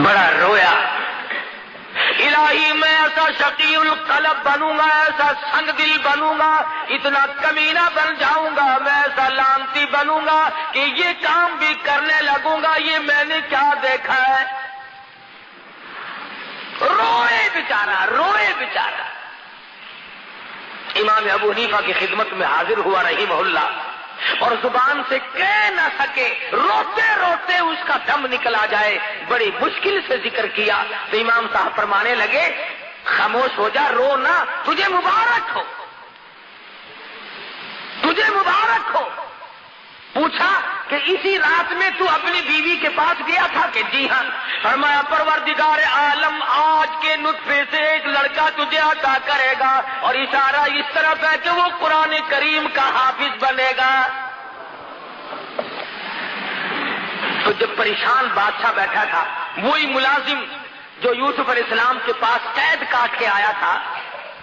بڑا رویا، الہی میں ایسا شقی القلب بنوں گا، ایسا سنگ دل بنوں گا، اتنا کمینہ بن جاؤں گا، میں ایسا لانتی بنوں گا کہ یہ کام بھی کرنے لگوں گا، یہ میں نے کیا دیکھا ہے۔ روئے بیچارہ، روئے بیچارہ۔ امام ابو حنیفہ کی خدمت میں حاضر ہوا رحمہ اللہ، اور زبان سے کہہ نہ سکے، روتے روتے اس کا دم نکل آ جائے، بڑی مشکل سے ذکر کیا تو امام صاحب فرمانے لگے خاموش ہو جا، رو نہ، تجھے مبارک ہو، تجھے مبارک ہو۔ پوچھا کہ اسی رات میں تو اپنی بیوی کے پاس گیا تھا کہ جی ہاں۔ فرمایا پروردگار عالم آج کے نطفے سے ایک لڑکا تجھے عطا کرے گا، اور اشارہ اس طرف ہے کہ وہ قرآن کریم کا حافظ بنے گا۔ تو جب پریشان بادشاہ بیٹھا تھا، وہی ملازم جو یوسف علیہ السلام کے پاس قید کاٹ کے آیا تھا،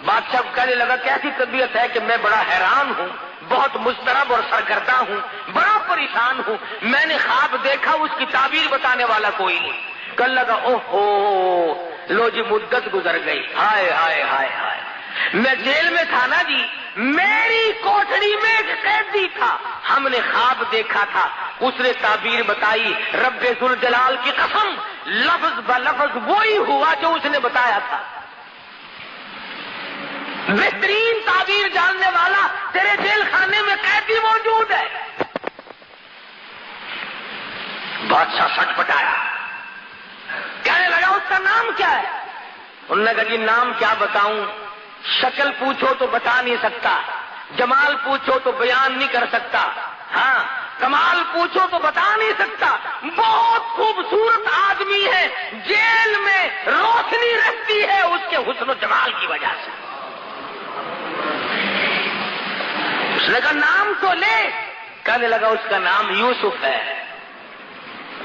بادشاہ کو کہنے لگا کیسی طبیعت ہے کہ میں بڑا حیران ہوں، بہت مضطرب اور سرگرداں ہوں، بڑا پریشان ہوں، میں نے خواب دیکھا، اس کی تعبیر بتانے والا کوئی نہیں۔ کہنے لگا اوہو، لو جی مدت گزر گئی، ہائے ہائے ہائے ہائے، میں جیل میں تھا نا جی، میری کوٹڑی میں ایک قیدی تھا، ہم نے خواب دیکھا تھا، اس نے تعبیر بتائی، رب ذوالجلال کی قسم لفظ بلفظ وہی ہوا جو اس نے بتایا تھا۔ بہترین تعبیر جاننے والا تیرے جیل خانے میں قیدی موجود ہے۔ بادشاہ سٹ پٹایا، کہنے لگا اس کا نام کیا ہے؟ انہوں نے کہا جی نام کیا بتاؤں، شکل پوچھو تو بتا نہیں سکتا، جمال پوچھو تو بیان نہیں کر سکتا، ہاں کمال پوچھو تو بتا نہیں سکتا، بہت خوبصورت آدمی ہے، جیل میں روشنی رہتی ہے اس کے حسن و جمال کی وجہ سے۔ اس نے کہا نام تو لے، کہنے لگا اس کا نام یوسف ہے۔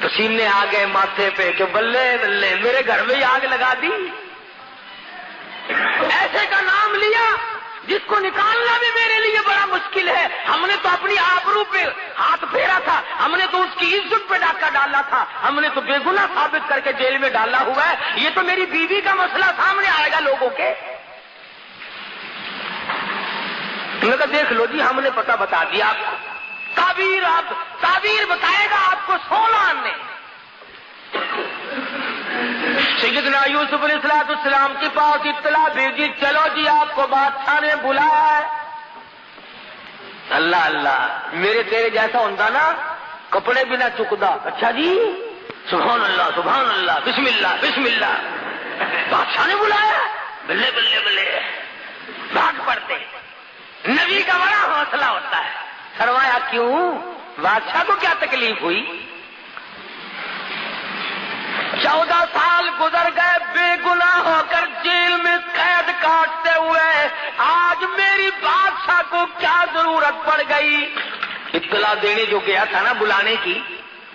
پسینے آ گئے ماتھے پہ کہ بلے بلے میرے گھر میں ہی آگ لگا دی، ایسے کا نام لیا جس کو نکالنا بھی میرے لیے بڑا مشکل ہے، ہم نے تو اپنی آبرو پہ ہاتھ پھیرا تھا، ہم نے تو اس کی عزت پہ ڈاکہ ڈالا تھا، ہم نے تو بے گناہ ثابت کر کے جیل میں ڈالا ہوا ہے، یہ تو میری بیوی کا مسئلہ سامنے آئے گا لوگوں کے۔ انہوں نے کہا دیکھ لو جی ہم نے پتہ بتا دیا آپ کو، تعبیر بتائے گا آپ کو 16 آنے۔ سیدنا یوسف علیہ السلام کے پاس اطلاع بھیجی، چلو جی آپ کو بادشاہ نے بلایا ہے۔ اللہ اللہ، میرے تیرے جیسا ہوتا نا کپڑے بھی نہ چکدا، اچھا جی سبحان اللہ سبحان اللہ بسم اللہ بسم اللہ، بادشاہ نے بلایا، بلے بلے بلے بھاگ پڑتے۔ نبی کا بڑا حوصلہ ہوتا ہے۔ فرمایا کیوں، بادشاہ کو کیا تکلیف ہوئی؟ 14 سال گزر گئے بے گناہ ہو کر جیل میں قید کاٹتے ہوئے، آج میری بادشاہ کو کیا ضرورت پڑ گئی؟ اطلاع دینے جو گیا تھا نا بلانے کی،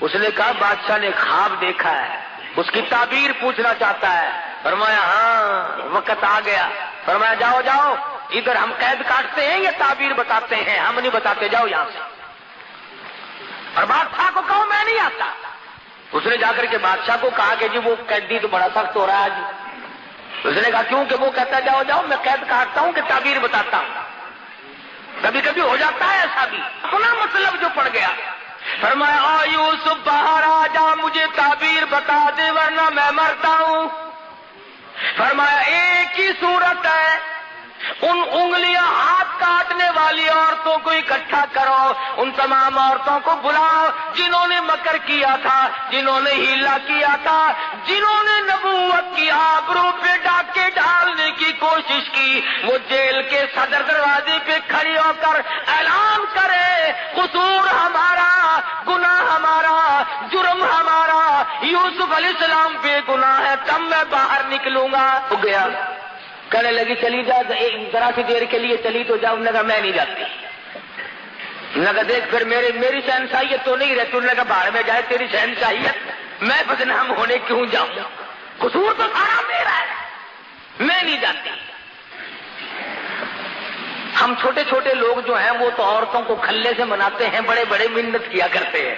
اس نے کہا بادشاہ نے خواب دیکھا ہے، اس کی تعبیر پوچھنا چاہتا ہے۔ فرمایا ہاں وقت آ گیا۔ فرمایا جاؤ جاؤ، ادھر ہم قید کاٹتے ہیں یا تعبیر بتاتے ہیں؟ ہم نہیں بتاتے، جاؤ یہاں سے۔ اور بادشاہ کو کہو میں نہیں آتا۔ اس نے جا کر کے بادشاہ کو کہا کہ جی وہ قیدی تو بڑا سخت ہو رہا ہے جی۔ اس نے کہا کیوں؟ کہ وہ کہتا ہے جاؤ جاؤ میں قید کاٹتا ہوں کہ تعبیر بتاتا ہوں۔ کبھی کبھی ہو جاتا ہے ایسا بھی، سنا مطلب جو پڑ گیا۔ فرمایا او یوسف باہر آ جا، مجھے تعبیر بتا دے ورنہ میں مرتا ہوں۔ فرمایا ایک ہی صورت ہے، ان انگلیاں ہاتھ کاٹنے والی عورتوں کو اکٹھا کرو، ان تمام عورتوں کو بلاؤ جنہوں نے مکر کیا تھا، جنہوں نے ہیلا کیا تھا، جنہوں نے نبوت کی آبرو پہ ڈاکے ڈالنے کی کوشش کی، وہ جیل کے صدر دروازے پہ کھڑی ہو کر اعلان کرے قصور ہمارا، گناہ ہمارا، جرم ہمارا، یوسف علیہ السلام بے گناہ ہے، تب میں باہر نکلوں گا۔ ہو گیا، کہنے لگی چلی جا، ذرا سی دیر کے لیے چلی تو جاؤ۔ نے کہا میں نہیں جاتی۔ نے کہا دیکھ پھر میری شہنشاہیت تو نہیں رہتی۔ نے کہا باہر میں جائے تیری شہنشاہیت، میں بدنام ہونے کیوں جاؤں؟ قصور تو سارا میرا ہے، میں نہیں جاتی۔ ہم چھوٹے چھوٹے لوگ جو ہیں وہ تو عورتوں کو کھلے سے مناتے ہیں، بڑے بڑے منت کیا کرتے ہیں۔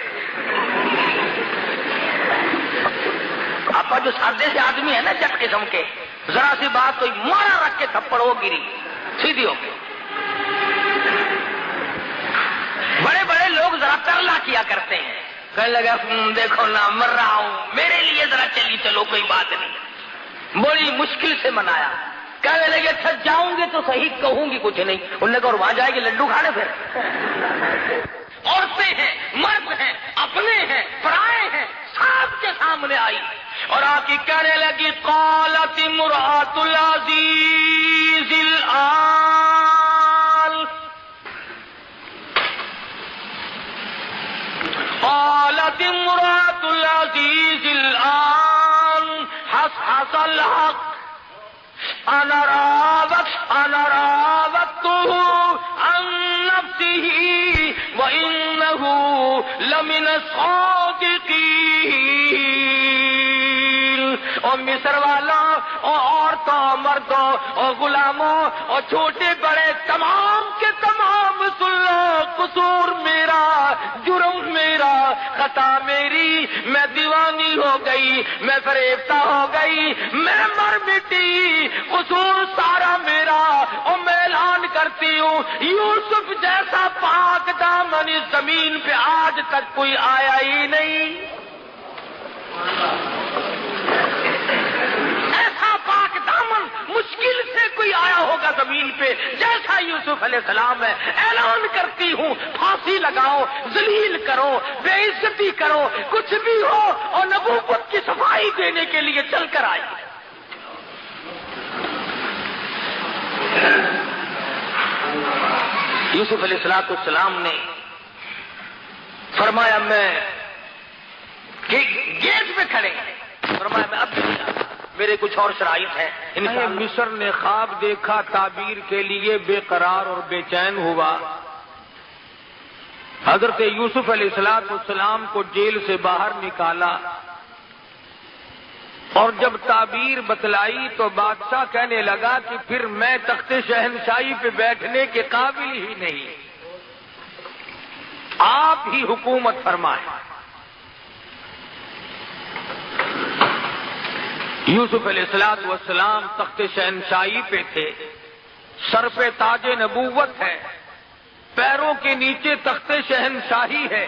اب پاپا جو سادے سے آدمی ہے نا جٹ قسم کے، ذرا سی بات کوئی مارا رکھ کے تھپڑ ہو گری سیدھی ہو گئی. بڑے بڑے لوگ ذرا ترلا کیا کرتے ہیں، کہنے لگا دیکھو نا مر رہا ہوں، میرے لیے ذرا چلی چلو کوئی بات نہیں. بڑی مشکل سے منایا. کہنے لگے اچھا جاؤں گے تو صحیح، کہوں گی کچھ نہیں. انہوں نے کہا اور وہاں جائے گی لڈو کھانے پھر. عورتیں ہیں، مرد ہیں، اپنے ہیں، پرائے ہیں، سب کے سامنے آئی اور آ کے کہنے لگی قالت امرأۃ العزیز الآن، قالت امرأۃ العزیز الآن حصحص الحق انا راودته عن نفسه وانه لمن الصادقین. اور مصر والوں اور عورتوں مردوں اور غلاموں اور چھوٹے بڑے تمام کے تمام سن لو، قصور میرا، جرم میرا، خطا میری، میں دیوانی ہو گئی، میں فریفتہ ہو گئی، میں مر مٹی، قصور سارا میرا. اور میں اعلان کرتی ہوں یوسف جیسا پاک دامن اس زمین پہ آج تک کوئی آیا ہی نہیں. ایسا پاک دامن مشکل سے کوئی آیا ہوگا زمین پہ جیسا یوسف علیہ السلام ہے. اعلان کرتی ہوں پھانسی لگاؤ، ذلیل کرو، بے عزتی کرو، کچھ بھی ہو، اور نبوت کی صفائی دینے کے لیے چل کر آئی. یوسف علیہ السلام نے فرمایا میں گیٹ پہ کھڑے، فرمایا میں اب میرے کچھ اور شرائط ہیں. مصر نے خواب دیکھا، تعبیر کے لیے بے قرار اور بے چین ہوا. حضرت یوسف علیہ السلام کو جیل سے باہر نکالا اور جب تعبیر بتلائی تو بادشاہ کہنے لگا کہ پھر میں تخت شہنشاہی پہ بیٹھنے کے قابل ہی نہیں، آپ ہی حکومت فرمائیں. یوسف علیہ السلام تخت شہنشاہی پہ تھے، سر پہ تاج نبوت ہے، پیروں کے نیچے تخت شہنشاہی ہے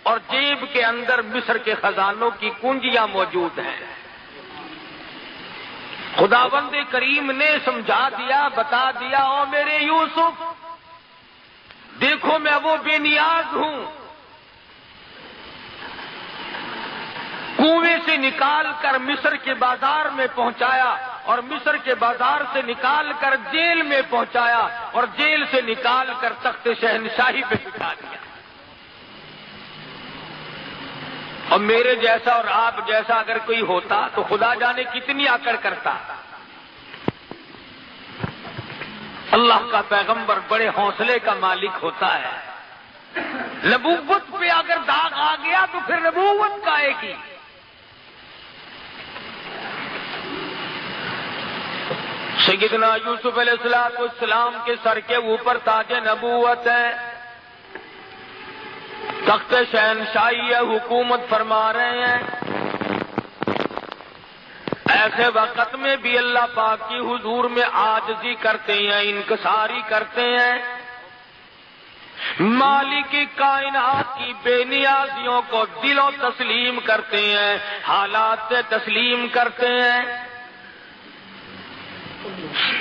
اور جیب کے اندر مصر کے خزانوں کی کنجیاں موجود ہیں. خداوند کریم نے سمجھا دیا، بتا دیا، او میرے یوسف دیکھو میں وہ بے نیاز ہوں، کنویں سے نکال کر مصر کے بازار میں پہنچایا اور مصر کے بازار سے نکال کر جیل میں پہنچایا اور جیل سے نکال کر تخت شہنشاہی پہ بٹھا دیا. اور میرے جیسا اور آپ جیسا اگر کوئی ہوتا تو خدا جانے کتنی آکڑ کرتا. اللہ کا پیغمبر بڑے حوصلے کا مالک ہوتا ہے. نبوت پہ اگر داغ آ گیا تو پھر نبوت کا ایک ہی. سیدنا یوسف علیہ السلام کے سر کے اوپر تاج نبوت ہے، تخت شہنشاہی ہے، حکومت فرما رہے ہیں. ایسے وقت میں بھی اللہ پاک کی حضور میں عاجزی کرتے ہیں، انکساری کرتے ہیں. مالک کائنات کی بے نیازیوں کو دلوں تسلیم کرتے ہیں، حالات سے تسلیم کرتے ہیں.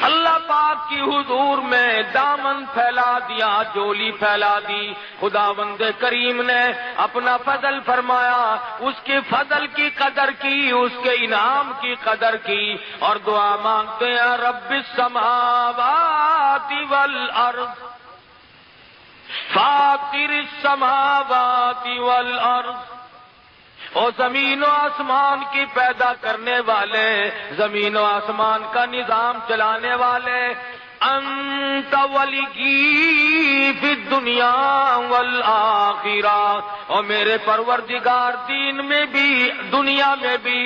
اللہ پاک کی حضور میں دامن پھیلا دیا، جولی پھیلا دی. خداوند کریم نے اپنا فضل فرمایا، اس کے فضل کی قدر کی، اس کے انعام کی قدر کی اور دعا مانگتے ہیں رب السماوات والارض فاطر السماوات والارض. اور زمین و آسمان کی پیدا کرنے والے، زمین و آسمان کا نظام چلانے والے، انت ولی فی الدنیا والآخرہ، اور میرے پروردگار دین میں بھی دنیا میں بھی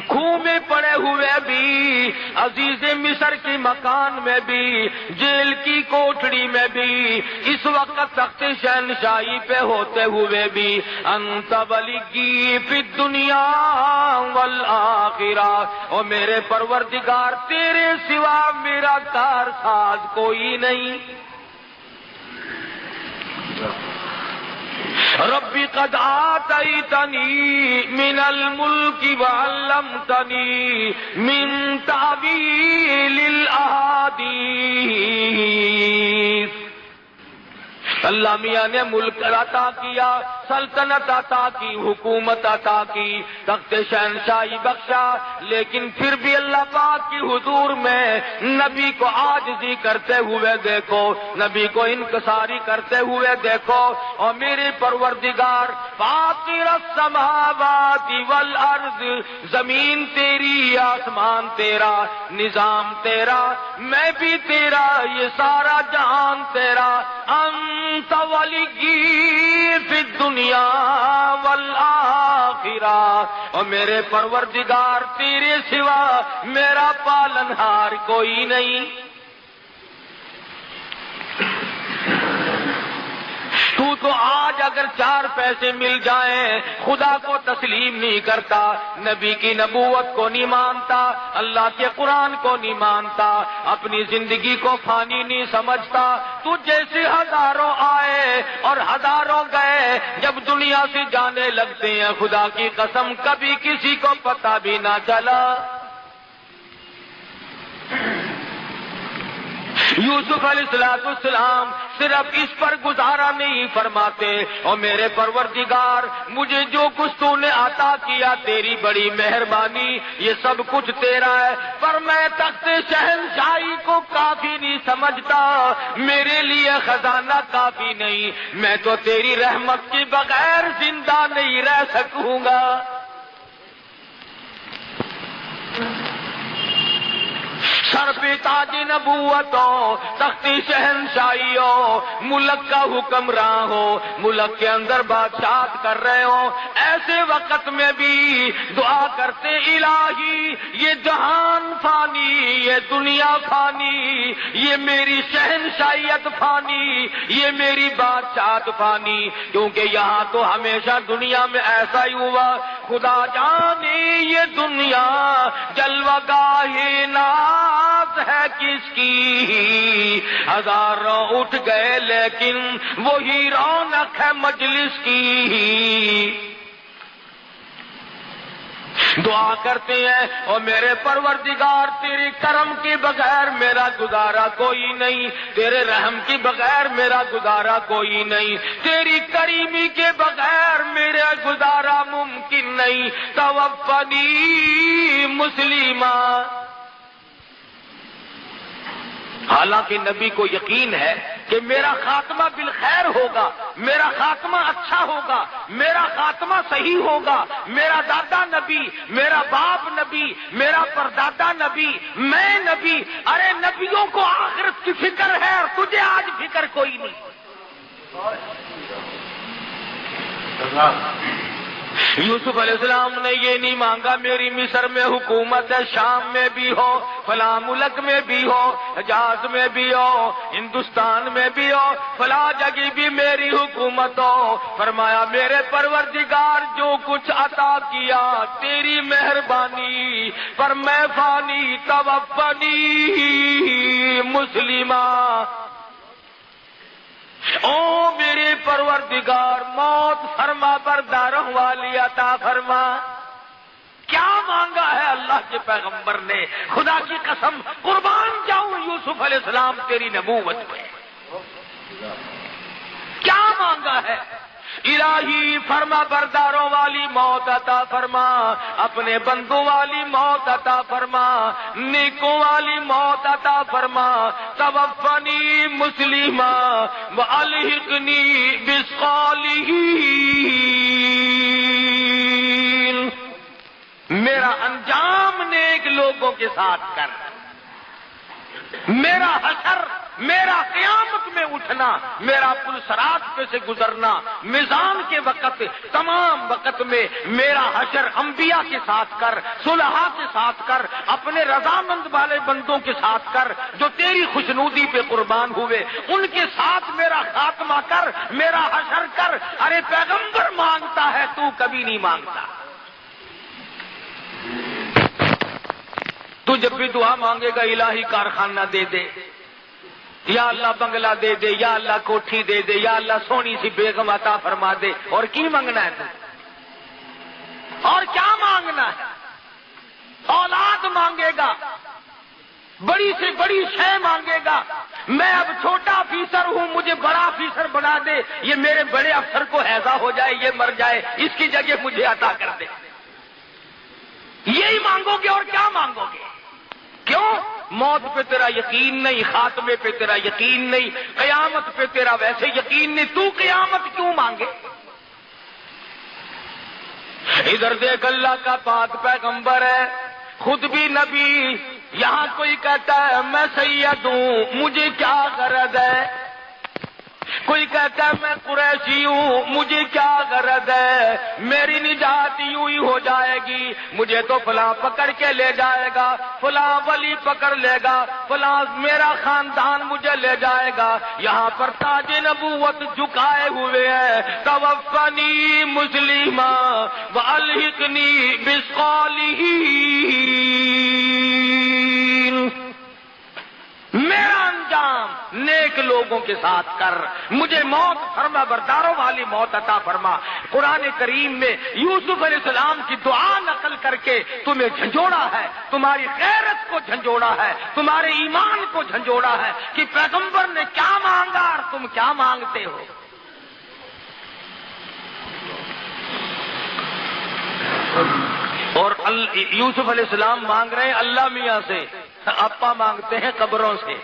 خون میں پڑے ہوئے بھی، عزیز مصر کے مکان میں بھی، جیل کی کوٹڑی میں بھی، اس وقت تخت شہنشاہی پہ ہوتے ہوئے بھی، انت ولی فی الدنیا والآخرہ، اور میرے پروردگار تیرے سوا میرا کار ساز کوئی نہیں۔ ربی قد آتیتنی من الملک وعلمتنی من تعویل الاحادیث، اللہ میاں نے ملک عطا کیا، سلطنت عطا کی، حکومت عطا کی، تخت شہنشاہی بخشا، لیکن پھر بھی اللہ پاک کی حضور میں نبی کو عاجزی کرتے ہوئے دیکھو، نبی کو انکساری کرتے ہوئے دیکھو، اور میرے پروردگار فاطر السماوات والارض، زمین تیری، آسمان تیرا، نظام تیرا، میں بھی تیرا، یہ سارا جہان تیرا، انت ولی فی الدنیا والآخرہ، اور میرے پروردگار تیرے سوا میرا پالنہار کوئی نہیں۔ تو آج اگر 4 پیسے مل جائیں خدا کو تسلیم نہیں کرتا، نبی کی نبوت کو نہیں مانتا، اللہ کے قرآن کو نہیں مانتا، اپنی زندگی کو فانی نہیں سمجھتا، تو جیسے ہزاروں آئے اور ہزاروں گئے، جب دنیا سے جانے لگتے ہیں خدا کی قسم کبھی کسی کو پتہ بھی نہ چلا۔ یوسف علیہ السلام صرف اس پر گزارا نہیں فرماتے، اور میرے پروردگار مجھے جو کچھ تو نے عطا کیا تیری بڑی مہربانی، یہ سب کچھ تیرا ہے، پر میں تخت شہنشاہی کو کافی نہیں سمجھتا، میرے لیے خزانہ کافی نہیں، میں تو تیری رحمت کے بغیر زندہ نہیں رہ سکوں گا۔ سر پہ تاج نبوتوں، تختی شہنشاہیوں، ملک کا حکمراں ہو، ملک کے اندر بادشاہت کر رہے ہو، ایسے وقت میں بھی دعا کرتے الہی یہ جہان فانی، یہ دنیا فانی، یہ میری شہنشاہیت فانی، یہ میری بادشاہت فانی، کیونکہ یہاں تو ہمیشہ دنیا میں ایسا ہی ہوا، خدا جانے یہ دنیا جلوہ گاہ ناز ہے کس کی، ہزاروں اٹھ گئے لیکن وہی رونق ہے مجلس کی۔ دعا کرتے ہیں اور میرے پروردگار تیرے کرم کے بغیر میرا گزارا کوئی نہیں، تیرے رحم کے بغیر میرا گزارا کوئی نہیں، تیری کریمی کے بغیر میرا گزارا ممکن نہیں، توفنی مسلمہ۔ حالانکہ نبی کو یقین ہے کہ میرا خاتمہ بالخیر ہوگا، میرا خاتمہ اچھا ہوگا، میرا خاتمہ صحیح ہوگا، میرا دادا نبی، میرا باپ نبی، میرا پردادا نبی، میں نبی، ارے نبیوں کو آخرت کی فکر ہے اور تجھے آج فکر کوئی نہیں۔ یوسف علیہ السلام نے یہ نہیں مانگا میری مصر میں حکومت ہے، شام میں بھی ہو، فلاں ملک میں بھی ہو، حجاز میں بھی ہو، ہندوستان میں بھی ہو، فلاں جگہ بھی میری حکومت ہو۔ فرمایا میرے پروردگار جو کچھ عطا کیا تیری مہربانی، پر میں فانی، توفنی مسلمہ۔ او میرے پروردگار موت فرما برداروں والی عطا فرما۔ کیا مانگا ہے اللہ کے پیغمبر نے؟ خدا کی قسم قربان جاؤں یوسف علیہ السلام تیری نبوت میں، کیا مانگا ہے؟ الہی فرما برداروں والی موت عطا فرما، اپنے بندوں والی موت عطا فرما، نیکوں والی موت عطا فرما، توفنی مسلمہ والحقنی بالصالحین۔ میرا انجام نیک لوگوں کے ساتھ کر، میرا حشر میرا قیامت میں اٹھنا، میرا پل صراط پہ سے گزرنا، میزان کے وقت، تمام وقت میں میرا حشر انبیاء کے ساتھ کر، صلحاء کے ساتھ کر، اپنے رضامند والے بندوں کے ساتھ کر جو تیری خوشنودی پہ قربان ہوئے، ان کے ساتھ میرا خاتمہ کر، میرا حشر کر۔ ارے پیغمبر مانگتا ہے، تو کبھی نہیں مانگتا۔ تو جب بھی دعا مانگے گا الہی کارخانہ دے دے، یا اللہ بنگلہ دے دے، یا اللہ کوٹھی دے دے، یا اللہ سونی سی بیگم عطا فرما دے، اور کی مانگنا ہے تو؟ اور کیا مانگنا ہے؟ اولاد مانگے گا، بڑی سے بڑی شے مانگے گا، میں اب چھوٹا افیسر ہوں مجھے بڑا افیسر بنا دے، یہ میرے بڑے افسر کو ہیضہ ہو جائے، یہ مر جائے، اس کی جگہ مجھے عطا کر دے۔ یہی مانگو گے اور کیا مانگو گے؟ کیوں؟ موت پہ تیرا یقین نہیں، خاتمے پہ تیرا یقین نہیں، قیامت پہ تیرا ویسے یقین نہیں، تو قیامت کیوں مانگے؟ ادھر دیکھ، اللہ کا پاک پیغمبر ہے، خود بھی نبی، یہاں کوئی کہتا ہے میں سید ہوں مجھے کیا غرض ہے، کوئی کہتا ہے میں قریشی ہوں مجھے کیا غرض ہے، میری نجات یوں ہی ہو جائے گی، مجھے تو فلاں پکڑ کے لے جائے گا، فلاں ولی پکڑ لے گا، فلاں میرا خاندان مجھے لے جائے گا۔ یہاں پر تاج نبوت جھکائے ہوئے ہیں، توفنی مسلما والحقنی بالصالحین، میرا انجام نیک لوگوں کے ساتھ کر، مجھے موت فرما برداروں والی موت عطا فرما۔ قرآن کریم میں یوسف علیہ السلام کی دعا نقل کر کے تمہیں جھنجھوڑا ہے، تمہاری غیرت کو جھنجھوڑا ہے، تمہارے ایمان کو جھنجھوڑا ہے کہ پیغمبر نے کیا مانگا اور تم کیا مانگتے ہو۔ اور یوسف علیہ السلام مانگ رہے ہیں اللہ میاں سے، اپا مانگتے ہیں قبروں سے۔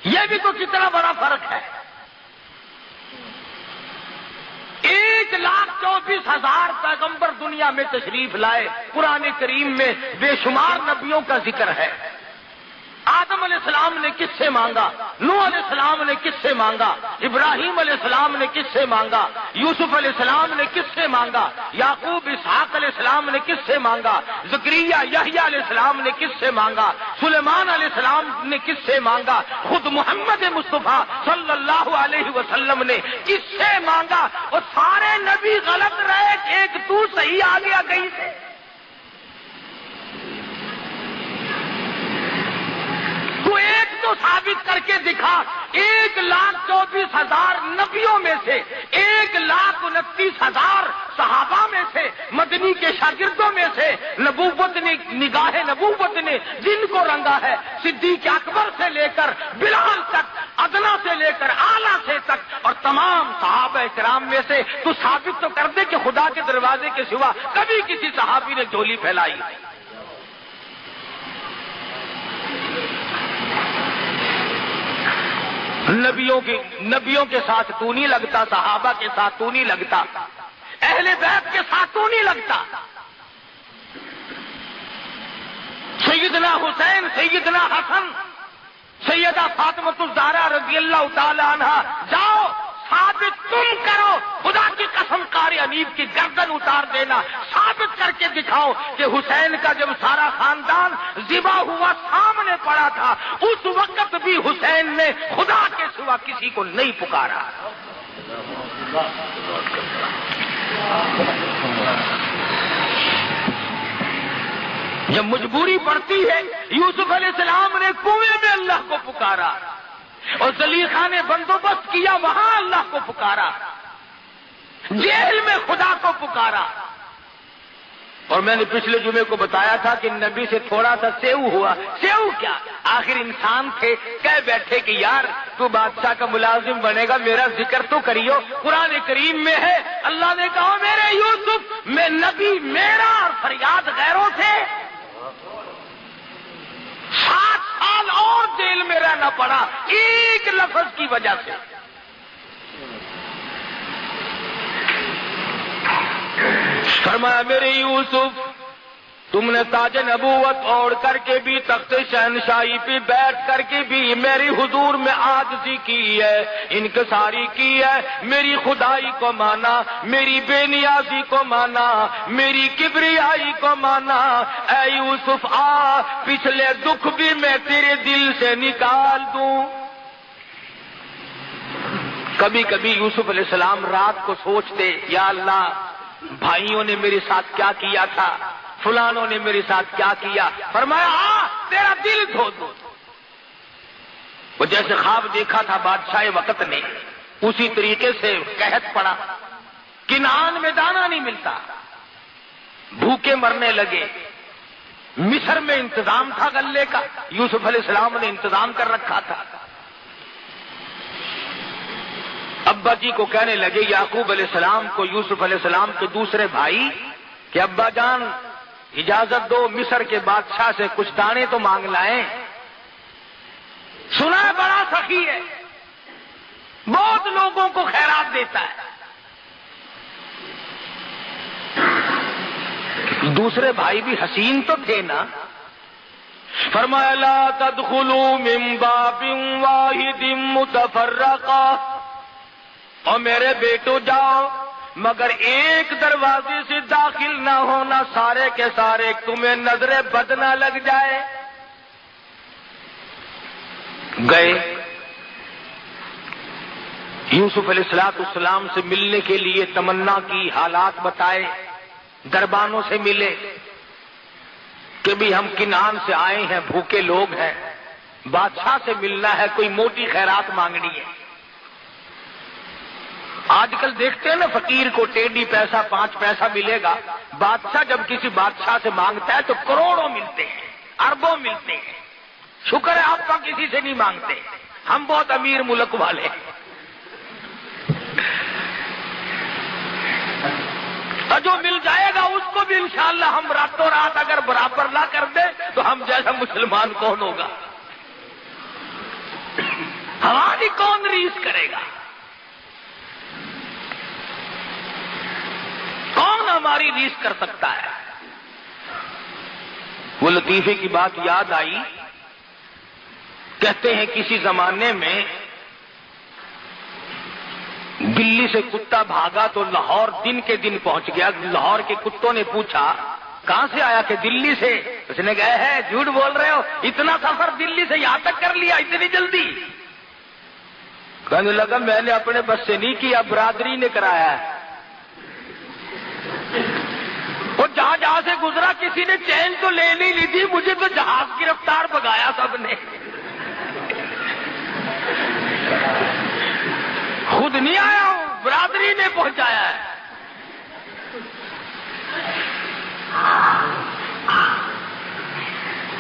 یہ بھی تو کتنا بڑا فرق ہے۔ 1,24,000 پیغمبر دنیا میں تشریف لائے، قرآن کریم میں بے شمار نبیوں کا ذکر ہے۔ آدم علیہ السلام نے کس سے مانگا، نوح علیہ السلام نے کس سے مانگا، ابراہیم علیہ السلام نے کس سے مانگا، یوسف علیہ السلام نے کس سے مانگا، یعقوب اسحاق علیہ السلام نے کس سے مانگا، زکریا یحییٰ علیہ السلام نے کس سے مانگا، سلیمان علیہ السلام نے کس سے مانگا، خود محمد مصطفیٰ صلی اللہ علیہ وسلم نے کس سے مانگا، اور سارے نبی غلط رہے، ایک تو صحیح آ گیا کہیں سے۔ تو ایک تو ثابت کر کے دکھا، 1,24,000 نبیوں میں سے 1,29,000 صحابہ میں سے، مدنی کے شاگردوں میں سے، نبوت نے، نگاہ نبوت نے جن کو رنگا ہے، صدیق اکبر سے لے کر بلال تک، ادنا سے لے کر اعلیٰ سے تک، اور تمام صحابہ کرام میں سے تو ثابت تو کر دے کہ خدا کے دروازے کے سوا کبھی کسی صحابی نے جھولی پھیلائی۔ نبیوں کے ساتھ تو نہیں لگتا، صحابہ کے ساتھ تو نہیں لگتا، اہل بیت کے ساتھ تو نہیں لگتا۔ سیدنا حسین، سیدنا حسن، سیدہ فاطمہ الزہرا رضی اللہ تعالی عنہ، جاؤ ثابت تم کرو، خدا کی قسم قاری حنیف کی گردن اتار دینا، ثابت کر کے دکھاؤ کہ حسین کا جب سارا خاندان ذبح ہوا سامنے پڑا تھا، اس وقت بھی حسین نے خدا کے سوا کسی کو نہیں پکارا۔ جب مجبوری پڑتی ہے، یوسف علیہ السلام نے کنویں میں اللہ کو پکارا، اور زلیخا نے بندوبست کیا وہاں اللہ کو پکارا، جیل میں خدا کو پکارا۔ اور میں نے پچھلے جمعے کو بتایا تھا کہ نبی سے تھوڑا سا سیو ہوا، سیو کیا، آخر انسان تھے، کہہ بیٹھے کہ یار تو بادشاہ کا ملازم بنے گا، میرا ذکر تو کریو، قرآن کریم میں ہے، اللہ نے کہا میرے یوسف میں نبی میرا اور فریاد غیروں سے 7 سال اور جیل میں رہنا پڑا ایک لفظ کی وجہ سے۔ فرمایا میرے یوسف تم نے تاج نبوت اوڑھ کر کے بھی، تخت شہنشاہی پہ بیٹھ کر کے بھی میری حضور میں عاجزی کی ہے، انکساری کی ہے، میری خدائی کو مانا، میری بے نیازی کو مانا، میری کبریائی کو مانا۔ اے یوسف آ، پچھلے دکھ بھی میں تیرے دل سے نکال دوں۔ کبھی کبھی یوسف علیہ السلام رات کو سوچتے، یا اللہ بھائیوں نے میرے ساتھ کیا کیا تھا، فلانوں نے میرے ساتھ کیا کیا، فرمایا ہاں تیرا دل دھو دو۔ وہ جیسے خواب دیکھا تھا بادشاہ وقت نے، اسی طریقے سے قحط پڑا، کنعان میں دانا نہیں ملتا، بھوکے مرنے لگے۔ مصر میں انتظام تھا غلے کا، یوسف علیہ السلام نے انتظام کر رکھا تھا۔ ابا جی کو کہنے لگے یعقوب علیہ السلام کو، یوسف علیہ السلام کے دوسرے بھائی، کہ ابا جان اجازت دو مصر کے بادشاہ سے کچھ دانے تو مانگ لائیں، سنا ہے بڑا سخی ہے، بہت لوگوں کو خیرات دیتا ہے۔ دوسرے بھائی بھی حسین تو تھے نا، فرمایا لا تدخلوا من باب واحد متفرقا، اور میرے بیٹو جاؤ مگر ایک دروازے سے داخل نہ ہونا، سارے کے سارے تمہیں نظر بد نہ لگ جائے۔ گئے یوسف علیہ السلام سے ملنے کے لیے تمنا کی، حالات بتائے، دربانوں سے ملے کہ بھی ہم کنعان سے آئے ہیں، بھوکے لوگ ہیں، بادشاہ سے ملنا ہے، کوئی موٹی خیرات مانگنی ہے۔ آج کل دیکھتے ہیں نا فقیر کو ٹیڈی پیسہ 5 پیسہ ملے گا، بادشاہ جب کسی بادشاہ سے مانگتا ہے تو کروڑوں ملتے ہیں، اربوں ملتے ہیں۔ شکر ہے آپ کا کسی سے نہیں مانگتے، ہم بہت امیر ملک والے ہیں۔ اور جو مل جائے گا اس کو بھی انشاءاللہ ہم راتوں رات اگر برابر نہ کر دیں تو ہم جیسا مسلمان کون ہوگا؟ ہماری کون ریس کرے گا؟ کون ہماری ریس کر سکتا ہے؟ وہ لطیفے کی بات یاد آئی، کہتے ہیں کسی زمانے میں دلی سے کتا بھاگا تو لاہور دن کے دن پہنچ گیا۔ لاہور کے کتوں نے پوچھا کہاں سے آیا؟ کہ دلی سے۔ اس نے کہا ہے جھوٹ بول رہے ہو، اتنا سفر دلی سے یہاں تک کر لیا اتنی جلدی؟ کہنے لگا میں نے اپنے بس سے نہیں کیا، برادری نے کرایا ہے۔ وہ جہاں جہاں سے گزرا کسی نے چین تو لے نہیں لی تھی، مجھے تو جہاز کی رفتار بگایا سب نے، خود نہیں آیا ہوں، برادری نے پہنچایا ہے۔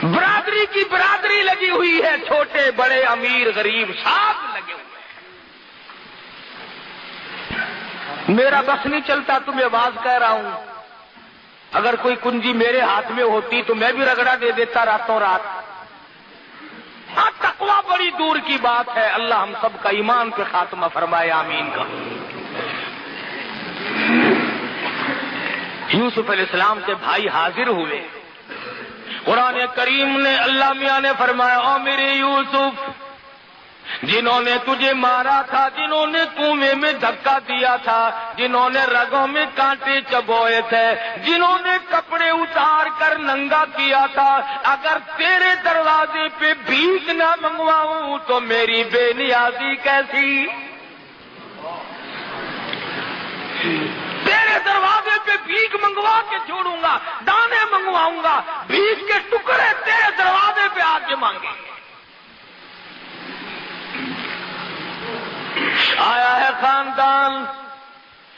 برادری کی برادری لگی ہوئی ہے، چھوٹے بڑے امیر غریب سب لگے ہوئے ہیں۔ میرا بس نہیں چلتا، تمہیں آواز کہہ رہا ہوں، اگر کوئی کنجی میرے ہاتھ میں ہوتی تو میں بھی رگڑا دے دیتا راتوں رات۔ ہاں تقویٰ بڑی دور کی بات ہے، اللہ ہم سب کا ایمان پہ خاتمہ فرمائے، آمین کا۔ یوسف علیہ السلام کے بھائی حاضر ہوئے، قرآن کریم نے اللہ میاں نے فرمایا او میرے یوسف، جنہوں نے تجھے مارا تھا، جنہوں نے کنویں میں دھکا دیا تھا، جنہوں نے رگوں میں کانٹے چبوئے تھے، جنہوں نے کپڑے اتار کر ننگا کیا تھا، اگر تیرے دروازے پہ بھیک نہ منگواؤں تو میری بے نیازی کیسی؟ تیرے دروازے پہ بھیک منگوا کے چھوڑوں گا، دانے منگواؤں گا، بھیک کے ٹکڑے تیرے دروازے پہ آ کے مانگیں گے۔ آیا ہے خاندان،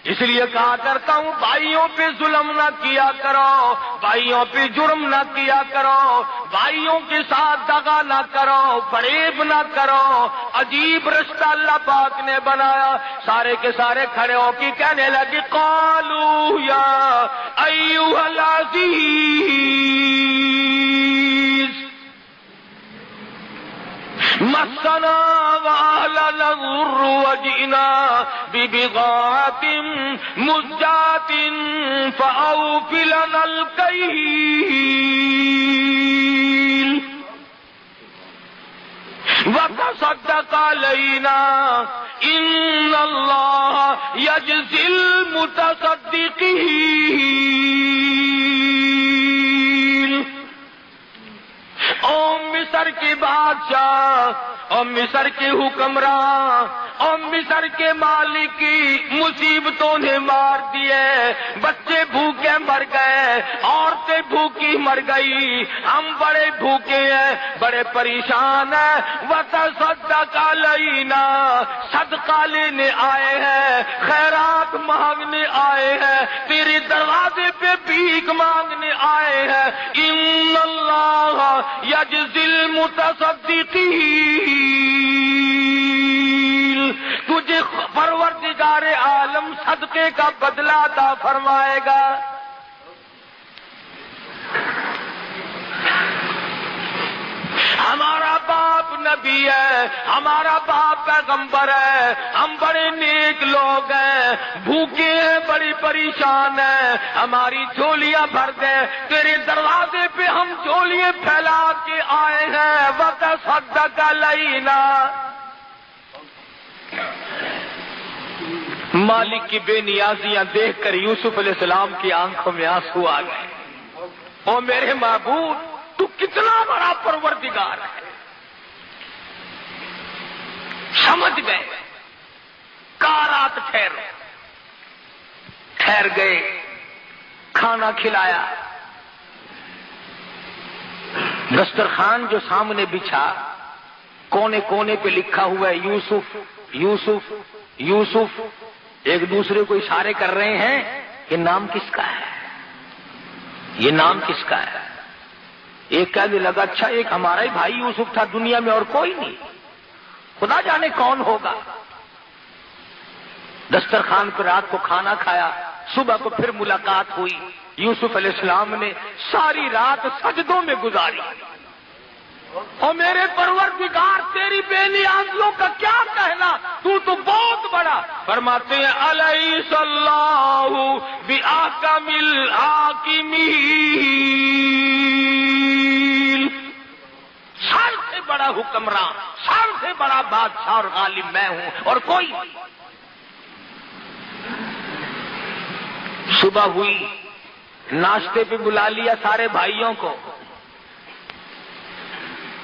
اس لیے کہا کرتا ہوں بھائیوں پہ ظلم نہ کیا کرو، بھائیوں پہ جرم نہ کیا کرو، بھائیوں کے ساتھ دغا نہ کرو، فریب نہ کرو۔ عجیب رشتہ اللہ پاک نے بنایا۔ سارے کے سارے کھڑے ہو کے کہنے لگے قالوا یا ایھا العزیز مسنا وأهلنا الضر وجئنا ببضاعة مزجاة فأوف لنا الكيل وتصدق علينا إن الله يجزي المتصدقين. او مصر کے بادشاہ اور مصر کے حکمراں اور مصر کے مالک کی مصیبتوں نے مار دیے، بچے بھوکے مر گئے، عورتیں بھوکی مر گئی، ہم بڑے بھوکے ہیں، بڑے پریشان ہیں. وتصدق علینا، صدقہ لینے آئے ہیں، خیرات مانگنے آئے ہیں، تیرے دروازے پہ بھیک مانگنے آئے ہیں. ان اللہ یجزی المتصدقین، تجھے پروردگار عالم صدقے کا بدلہ عطا فرمائے گا. ہمارا باپ نبی ہے، ہمارا باپ پیغمبر ہے، ہم بڑے نیک لوگ ہیں، بھوکے ہیں، بڑی پریشان ہیں، ہماری جھولیاں بھر دے. تیرے دروازے پہ ہم جھولیاں پھیلا کے آئے ہیں. وتصدق علینا. مالک کی بے نیازیاں دیکھ کر یوسف علیہ السلام کی آنکھوں میں آنسو آ گئے. او میرے معبود، تو کتنا بڑا پروردگار ہے. سمجھ گئے. کارات ٹھہر گئے، کھانا کھلایا. دسترخوان جو سامنے بچھا، کونے کونے پہ لکھا ہوا ہے یوسف یوسف یوسف. ایک دوسرے کو اشارے کر رہے ہیں کہ نام کس کا ہے، یہ نام کس کا ہے. ایک کہنے لگا اچھا ایک ہمارا ہی بھائی یوسف تھا، دنیا میں اور کوئی نہیں، خدا جانے کون ہوگا. دسترخوان پر رات کو کھانا کھایا، صبح کو پھر ملاقات ہوئی. یوسف علیہ السلام نے ساری رات سجدوں میں گزاری. اور میرے پروردگار تیری بے نیازیوں کا کیا کہنا، تو بہت بڑا. فرماتے ہیں الیس اللہ بأحکم الحاکمین، سب سے بڑا حکمراں، سب سے بڑا بادشاہ اور غالب میں ہوں اور کوئی نہیں. صبح ہوئی، ناشتے پہ بلا لیا سارے بھائیوں کو.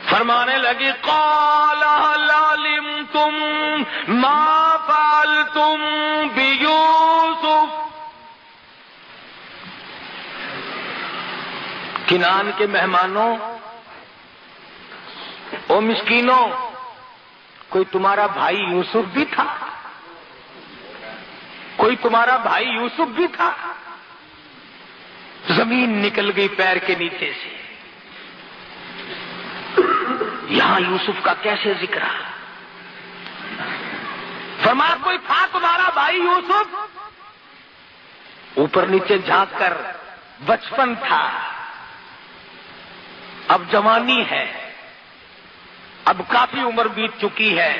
فرمانے لگی قال هل علمتم ما فعلتم بيوسف. کنعان کے مہمانوں، او مسکینوں، کوئی تمہارا بھائی یوسف بھی تھا، کوئی تمہارا بھائی یوسف بھی تھا. زمین نکل گئی پیر کے نیچے سے. یہاں یوسف کا کیسے ذکر ہے؟ فرمایا کوئی تھا تمہارا بھائی یوسف؟ اوپر نیچے جھانک کر بچپن تھا، اب جوانی ہے، اب کافی عمر بیت چکی ہے.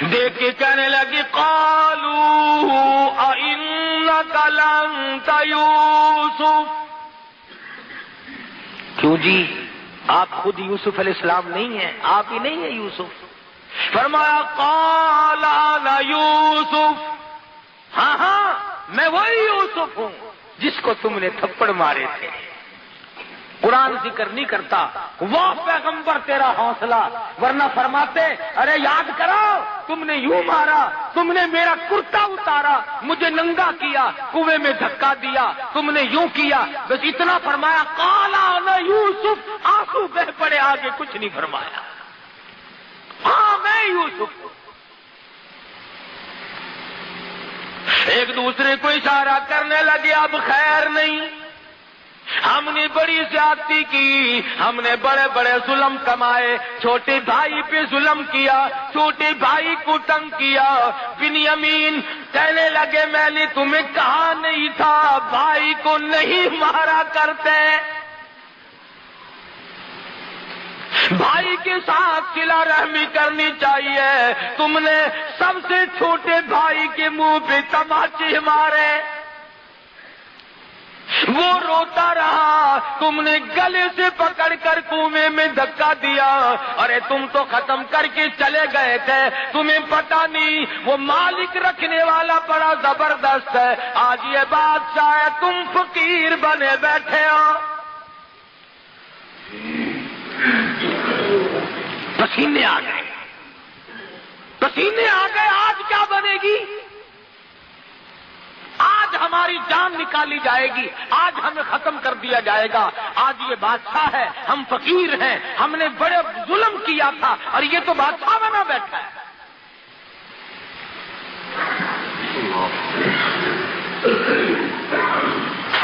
دیکھ کے کہنے لگی قالوا أئنك لأنت یوسف. کیوں جی، آپ خود یوسف علیہ السلام نہیں ہیں، آپ ہی نہیں ہیں یوسف. فرمایا قال انا یوسف، ہاں ہاں میں وہی یوسف ہوں جس کو تم نے تھپڑ مارے تھے. قرآن ذکر نہیں کرتا وہ پیغمبر تیرا حوصلہ، ورنہ فرماتے ارے یاد کرو تم نے یوں مارا، تم نے میرا کرتا اتارا، مجھے ننگا کیا، کنویں میں دھکا دیا، تم نے یوں کیا. بس اتنا فرمایا قال انا یوسف، آنسو بہ پڑے، آگے کچھ نہیں فرمایا. ہاں میں یوسف. ایک دوسرے کو اشارہ کرنے لگے اب خیر نہیں، ہم نے بڑی زیادتی کی، ہم نے بڑے بڑے ظلم کمائے، چھوٹے بھائی پہ ظلم کیا، چھوٹے بھائی کو تنگ کیا. بنیامین کہنے لگے میں نے تمہیں کہا نہیں تھا بھائی کو نہیں مارا کرتے. بھائی کے ساتھ صلہ رحمی کرنی چاہیے. تم نے سب سے چھوٹے بھائی کے منہ پہ تماچے مارے، وہ روتا رہا، تم نے گلے سے پکڑ کر کنویں میں دھکا دیا. ارے تم تو ختم کر کے چلے گئے تھے، تمہیں پتا نہیں وہ مالک رکھنے والا بڑا زبردست ہے. آج یہ بادشاہ ہے، تم فقیر بنے بیٹھے ہو. پسینے آ گئے، پسینے آ گئے. آج کیا بنے گی؟ آج ہماری جان نکالی جائے گی، آج ہمیں ختم کر دیا جائے گا. آج یہ بادشاہ ہے، ہم فقیر ہیں، ہم نے بڑے ظلم کیا تھا اور یہ تو بادشاہ بنا بیٹھا ہے.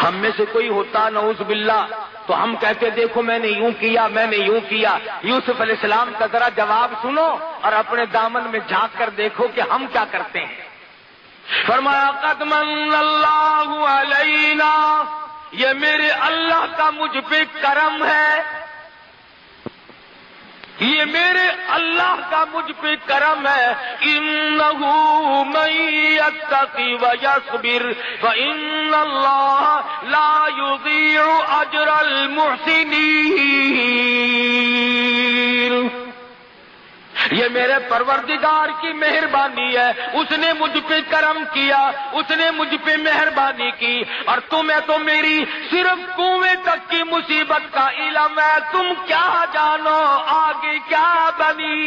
ہم میں سے کوئی ہوتا نعوذ باللہ تو ہم کہتے دیکھو میں نے یوں کیا، میں نے یوں کیا. یوسف علیہ السلام کا ذرا جواب سنو اور اپنے دامن میں جھانک کر دیکھو کہ ہم کیا کرتے ہیں. فرمایا قد من اللہ علینا، یہ میرے اللہ کا مجھ پہ کرم ہے، یہ میرے اللہ کا مجھ پہ کرم ہے. انہ من یتقی ویصبر فإن اللہ لا یضیع اجر المحسنین. یہ میرے پروردگار کی مہربانی ہے، اس نے مجھ پہ کرم کیا، اس نے مجھ پہ مہربانی کی. اور تمہیں تو میری صرف کنویں تک کی مصیبت کا علم ہے، تم کیا جانو آگے کیا بنی.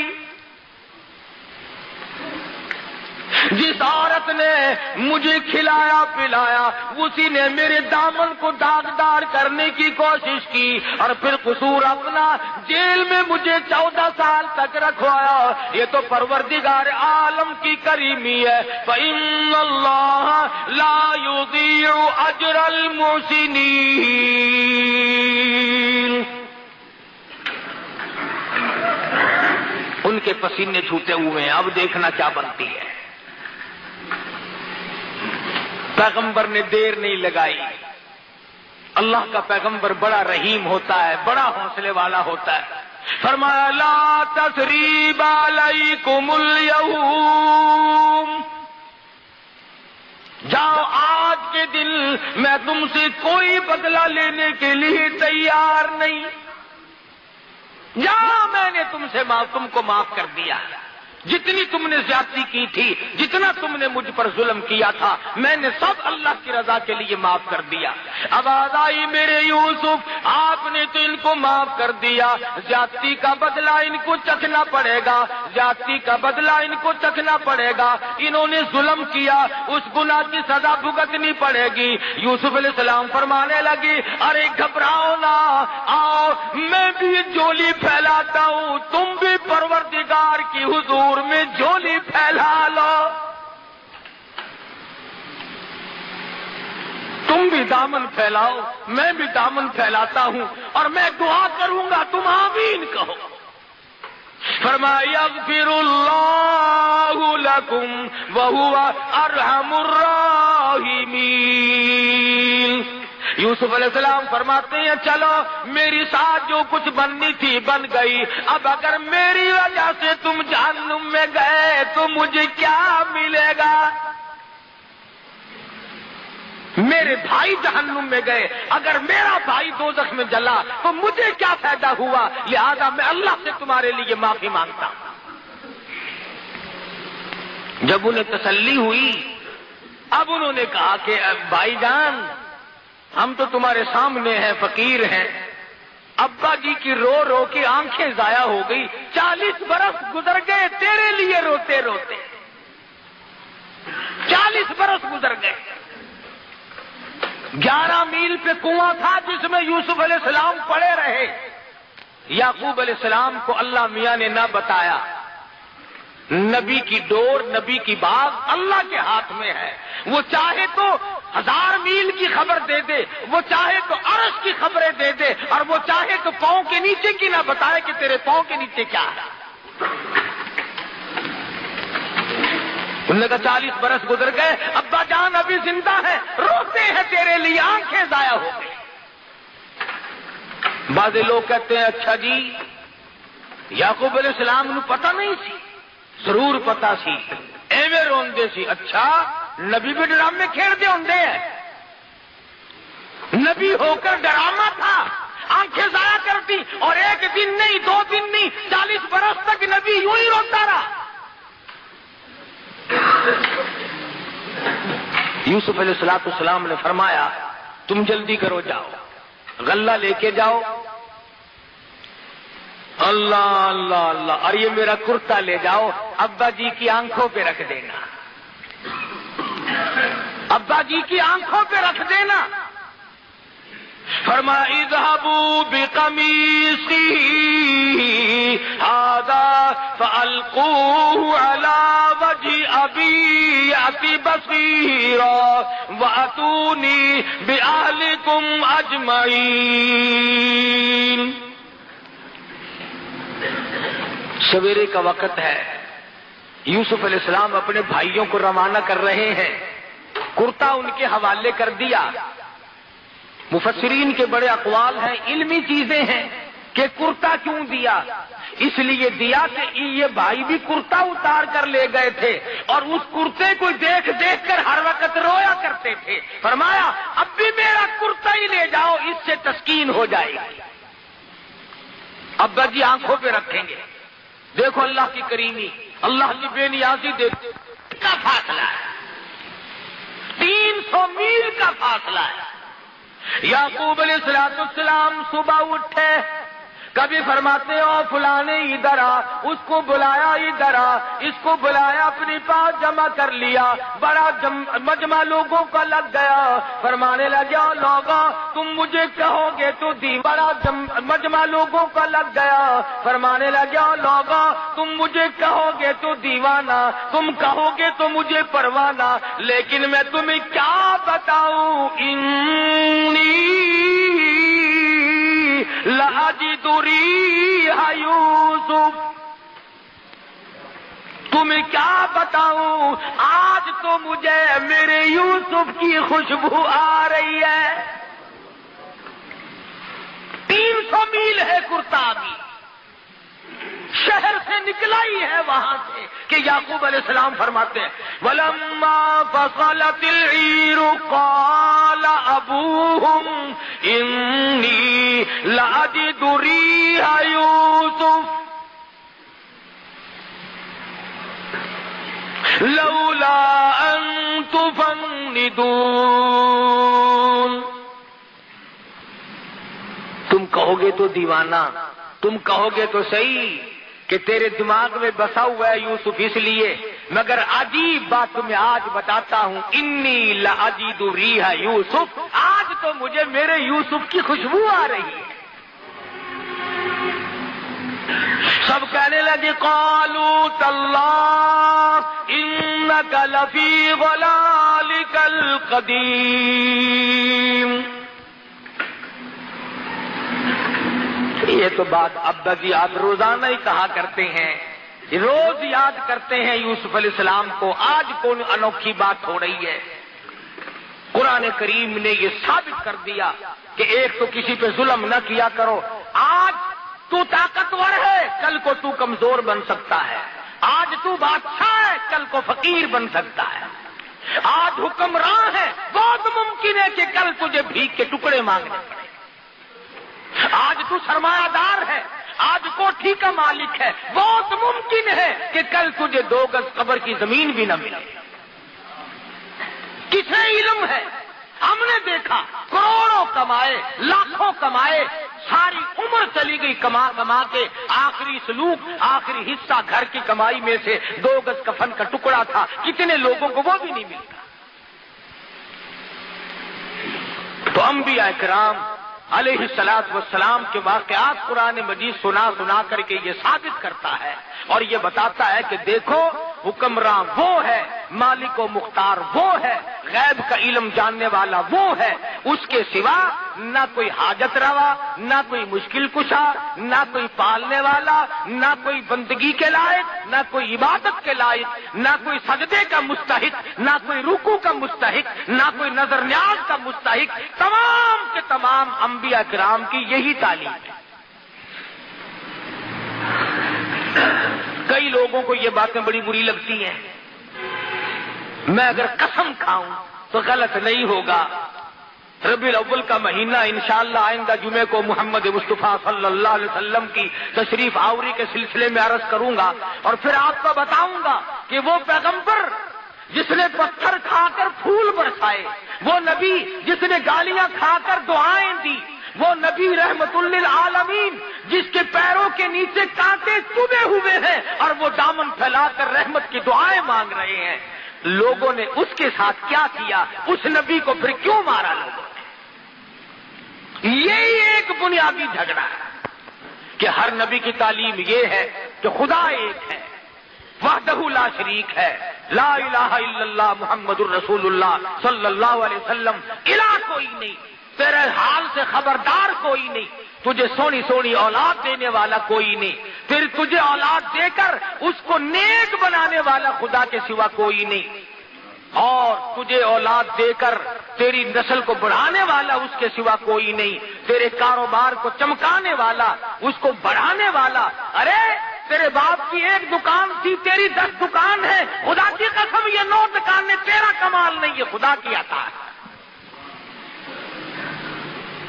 جس عورت نے مجھے کھلایا پلایا اسی نے میرے دامن کو داغدار کرنے کی کوشش کی اور پھر قصور اپنا جیل میں مجھے 14 سال تک رکھوایا. یہ تو پروردگار عالم کی کریمی ہے. فإن اللہ لا یضیع اجر المحسنین. ان کے پسینے چھوٹے ہوئے ہیں، اب دیکھنا کیا بنتی ہے. پیغمبر نے دیر نہیں لگائی. اللہ کا پیغمبر بڑا رحیم ہوتا ہے، بڑا حوصلے والا ہوتا ہے. فرمایا لا تثریب علیکم اليوم، جاؤ آج کے دن میں تم سے کوئی بدلہ لینے کے لیے تیار نہیں. جاؤ میں نے تم کو معاف کر دیا. جتنی تم نے زیادتی کی تھی، جتنا تم نے مجھ پر ظلم کیا تھا، میں نے سب اللہ کی رضا کے لیے معاف کر دیا. اب آئی میرے یوسف، آپ نے تو ان کو معاف کر دیا، زیادتی کا بدلہ ان کو چکھنا پڑے گا، زیادتی کا بدلہ ان کو چکھنا پڑے گا. انہوں نے ظلم کیا، اس گناہ کی سزا بھگتنی پڑے گی. یوسف علیہ السلام فرمانے لگی ارے گھبراؤ نہ، آؤ میں بھی جولی پھیلاتا ہوں، تم بھی پروردگار کی حضور میں جھولی پھیلا لو. تم بھی دامن پھیلاؤ، میں بھی دامن پھیلاتا ہوں اور میں دعا کروں گا، تم آمین کہو. فرمایا یغفر اللہ لکم وہو ارحم الراحمین. یوسف علیہ السلام فرماتے ہیں چلو میری ساتھ جو کچھ بننی تھی بن گئی، اب اگر میری وجہ سے تم جہنم میں گئے تو مجھے کیا ملے گا؟ میرے بھائی جہنم میں گئے، اگر میرا بھائی دوزخ میں جلا تو مجھے کیا فائدہ ہوا؟ لہذا میں اللہ سے تمہارے لیے معافی مانگتا ہوں. جب انہیں تسلی ہوئی اب انہوں نے کہا کہ بھائی جان ہم تو تمہارے سامنے ہیں، فقیر ہیں. ابا جی کی رو رو کے آنکھیں ضائع ہو گئی. 40 برس گزر گئے تیرے لیے روتے روتے، 40 برس گزر گئے. 11 میل پہ کنواں تھا جس میں یوسف علیہ السلام پڑے رہے. یعقوب علیہ السلام کو اللہ میاں نے نہ بتایا. نبی کی ڈور، نبی کی بات اللہ کے ہاتھ میں ہے. وہ چاہے تو 1000 میل کی خبر دے دے، وہ چاہے تو عرش کی خبریں دے دے، اور وہ چاہے تو پاؤں کے نیچے کی نہ بتائے کہ تیرے پاؤں کے نیچے کیا ہے. انہوں نے کہا 40 برس گزر گئے، ابا جان ابھی زندہ ہے، روتے ہیں تیرے لیے، آنکھیں ضائع ہو گئی. بعض لوگ کہتے ہیں اچھا جی یعقوب علیہ السلام نو پتہ نہیں سی، ضرور پتہ سی، ایویں روندے سی۔ اچھا نبی بھی ڈرامے کھیلتے ہوندے ہیں، نبی ہو کر ڈرامہ تھا، آنکھیں ضائع کرتی، اور ایک دن نہیں، 2 دن نہیں، 40 برس تک نبی یوں ہی روتا رہا۔ یوسف علیہ السلام نے فرمایا تم جلدی کرو، جاؤ غلہ لے کے جاؤ۔ اللہ اللہ اللہ، اور یہ میرا کرتا لے جاؤ، ابا جی کی آنکھوں پہ رکھ دینا، ابا جی کی آنکھوں پہ رکھ دینا۔ فرمایا اذهبوا بقمیصی ھذا فالقوه على وجه ابی یأتی بصیرا واتونی باہلکم اجمعین۔ سویرے کا وقت ہے، یوسف علیہ السلام اپنے بھائیوں کو روانہ کر رہے ہیں، کرتا ان کے حوالے کر دیا۔ مفسرین کے بڑے اقوال ہیں، علمی چیزیں ہیں کہ کرتا کیوں دیا؟ اس لیے دیا کہ یہ بھائی بھی کرتا اتار کر لے گئے تھے، اور اس کرتے کو دیکھ دیکھ کر ہر وقت رویا کرتے تھے۔ فرمایا اب بھی میرا کرتا ہی لے جاؤ، اس سے تسکین ہو جائے گی۔ ابا جی آنکھوں پہ رکھیں گے۔ دیکھو اللہ کی کریمی، اللہ کی بے نیازی، دیکھو کا فاصلہ ہے، 300 میل کا فاصلہ ہے۔ یعقوب علیہ السلام صبح اٹھے، کبھی فرماتے ہو فلانے ادھر آ، اس کو بلایا ادھر آ، اس کو بلایا اپنی پاس جمع کر لیا، بڑا مجمع لوگوں کا لگ گیا۔ فرمانے لگا لوگوں تم مجھے کہو گے تو بڑا مجمع لوگوں کا لگ گیا۔ فرمانے لگا لوگوں تم مجھے کہو گے تو دیوانہ، تم کہو گے تو مجھے پروانہ، لیکن میں تمہیں کیا بتاؤں، انی لَأَجِدُ رِیحَ یوسف، تمہیں کیا بتاؤں، آج تو مجھے میرے یوسف کی خوشبو آ رہی ہے۔ 300 میل ہے کرتا بھی، شہر سے نکلا ہی ہے وہاں سے کہ یعقوب علیہ السلام فرماتے ہیں وَلَمَّا فَصَلَتِ الْعِیرُ قَالَ أَبُوهُمْ إِنِّي لَأَجِدُ رِیحَ یوسف لَوْلَا أَن تُفَنِّدُونَ۔ تم کہو گے تو دیوانہ، تم کہو گے تو صحیح کہ تیرے دماغ میں بسا ہوا ہے یوسف، اس لیے، مگر عجیب بات تمہیں آج بتاتا ہوں، انی لأجد ریح یوسف، آج تو مجھے میرے یوسف کی خوشبو آ رہی ہے۔ سب کہنے لگے قالوا تاللہ انک لفی ضلالک القدیم۔ یہ تو بات ابا جی آپ روزانہ ہی کہا کرتے ہیں، روز یاد کرتے ہیں یوسف علیہ السلام کو، آج کون انوکھی بات ہو رہی ہے؟ قرآن کریم نے یہ ثابت کر دیا کہ ایک تو کسی پہ ظلم نہ کیا کرو۔ آج تو طاقتور ہے، کل کو تو کمزور بن سکتا ہے، آج تو بادشاہ ہے، کل کو فقیر بن سکتا ہے، آج حکمراں ہے، بہت ممکن ہے کہ کل تجھے بھیک کے ٹکڑے مانگنے پڑے، آج تو سرمایہ دار ہے، آج کوٹھی کا مالک ہے، بہت ممکن ہے کہ کل تجھے 2 گز قبر کی زمین بھی نہ ملے۔ کسے علم ہے؟ ہم نے دیکھا کروڑوں کمائے، لاکھوں کمائے، ساری عمر چلی گئی کما کما کے، آخری سلوک، آخری حصہ گھر کی کمائی میں سے 2 گز کفن کا ٹکڑا تھا، کتنے لوگوں کو وہ بھی نہیں ملتا۔ تو انبیاء کرام علیہ السلام کے واقعات قرآن مجید سنا کر کے یہ ثابت کرتا ہے اور یہ بتاتا ہے کہ دیکھو حکمراں وہ ہے، مالک و مختار وہ ہے، غیب کا علم جاننے والا وہ ہے، اس کے سوا نہ کوئی حاجت روا، نہ کوئی مشکل کشا، نہ کوئی پالنے والا، نہ کوئی بندگی کے لائق، نہ کوئی عبادت کے لائق، نہ کوئی سجدے کا مستحق، نہ کوئی رکوع کا مستحق، نہ کوئی نظر نیاز کا مستحق، تمام کے تمام انبیاء کرام کی یہی تعلیم ہے۔ کئی لوگوں کو یہ باتیں بڑی بری لگتی ہیں. میں اگر قسم کھاؤں تو غلط نہیں ہوگا. ربیع الاول کا مہینہ انشاءاللہ آئندہ جمعے کو محمد مصطفیٰ صلی اللہ علیہ وسلم کی تشریف آوری کے سلسلے میں عرض کروں گا اور پھر آپ کو بتاؤں گا کہ وہ پیغمبر جس نے پتھر کھا کر پھول برسائے، وہ نبی جس نے گالیاں کھا کر دعائیں دی، وہ نبی رحمت للعالمین جس کے پیروں کے نیچے کانٹے چبھے ہوئے ہیں اور وہ دامن پھیلا کر رحمت کی دعائیں مانگ رہے ہیں، لوگوں نے اس کے ساتھ کیا کیا؟ اس نبی کو پھر کیوں مارا لوگوں نے؟ یہی ایک بنیادی جھگڑا ہے کہ ہر نبی کی تعلیم یہ ہے کہ خدا ایک ہے، وحدہ لا شریک ہے، لا الہ الا اللہ محمد الرسول اللہ صلی اللہ علیہ وسلم، الہ کوئی نہیں، تیرے حال سے خبردار کوئی نہیں، تجھے سونی سونی اولاد دینے والا کوئی نہیں، پھر تجھے اولاد دے کر اس کو نیک بنانے والا خدا کے سوا کوئی نہیں، اور تجھے اولاد دے کر تیری نسل کو بڑھانے والا اس کے سوا کوئی نہیں، تیرے کاروبار کو چمکانے والا، اس کو بڑھانے والا. ارے تیرے باپ کی ایک دکان تھی، تیری 10 دکان ہے، خدا کی قسم یہ 9 دکانیں تیرا کمال نہیں، یہ خدا کی عطا ہے.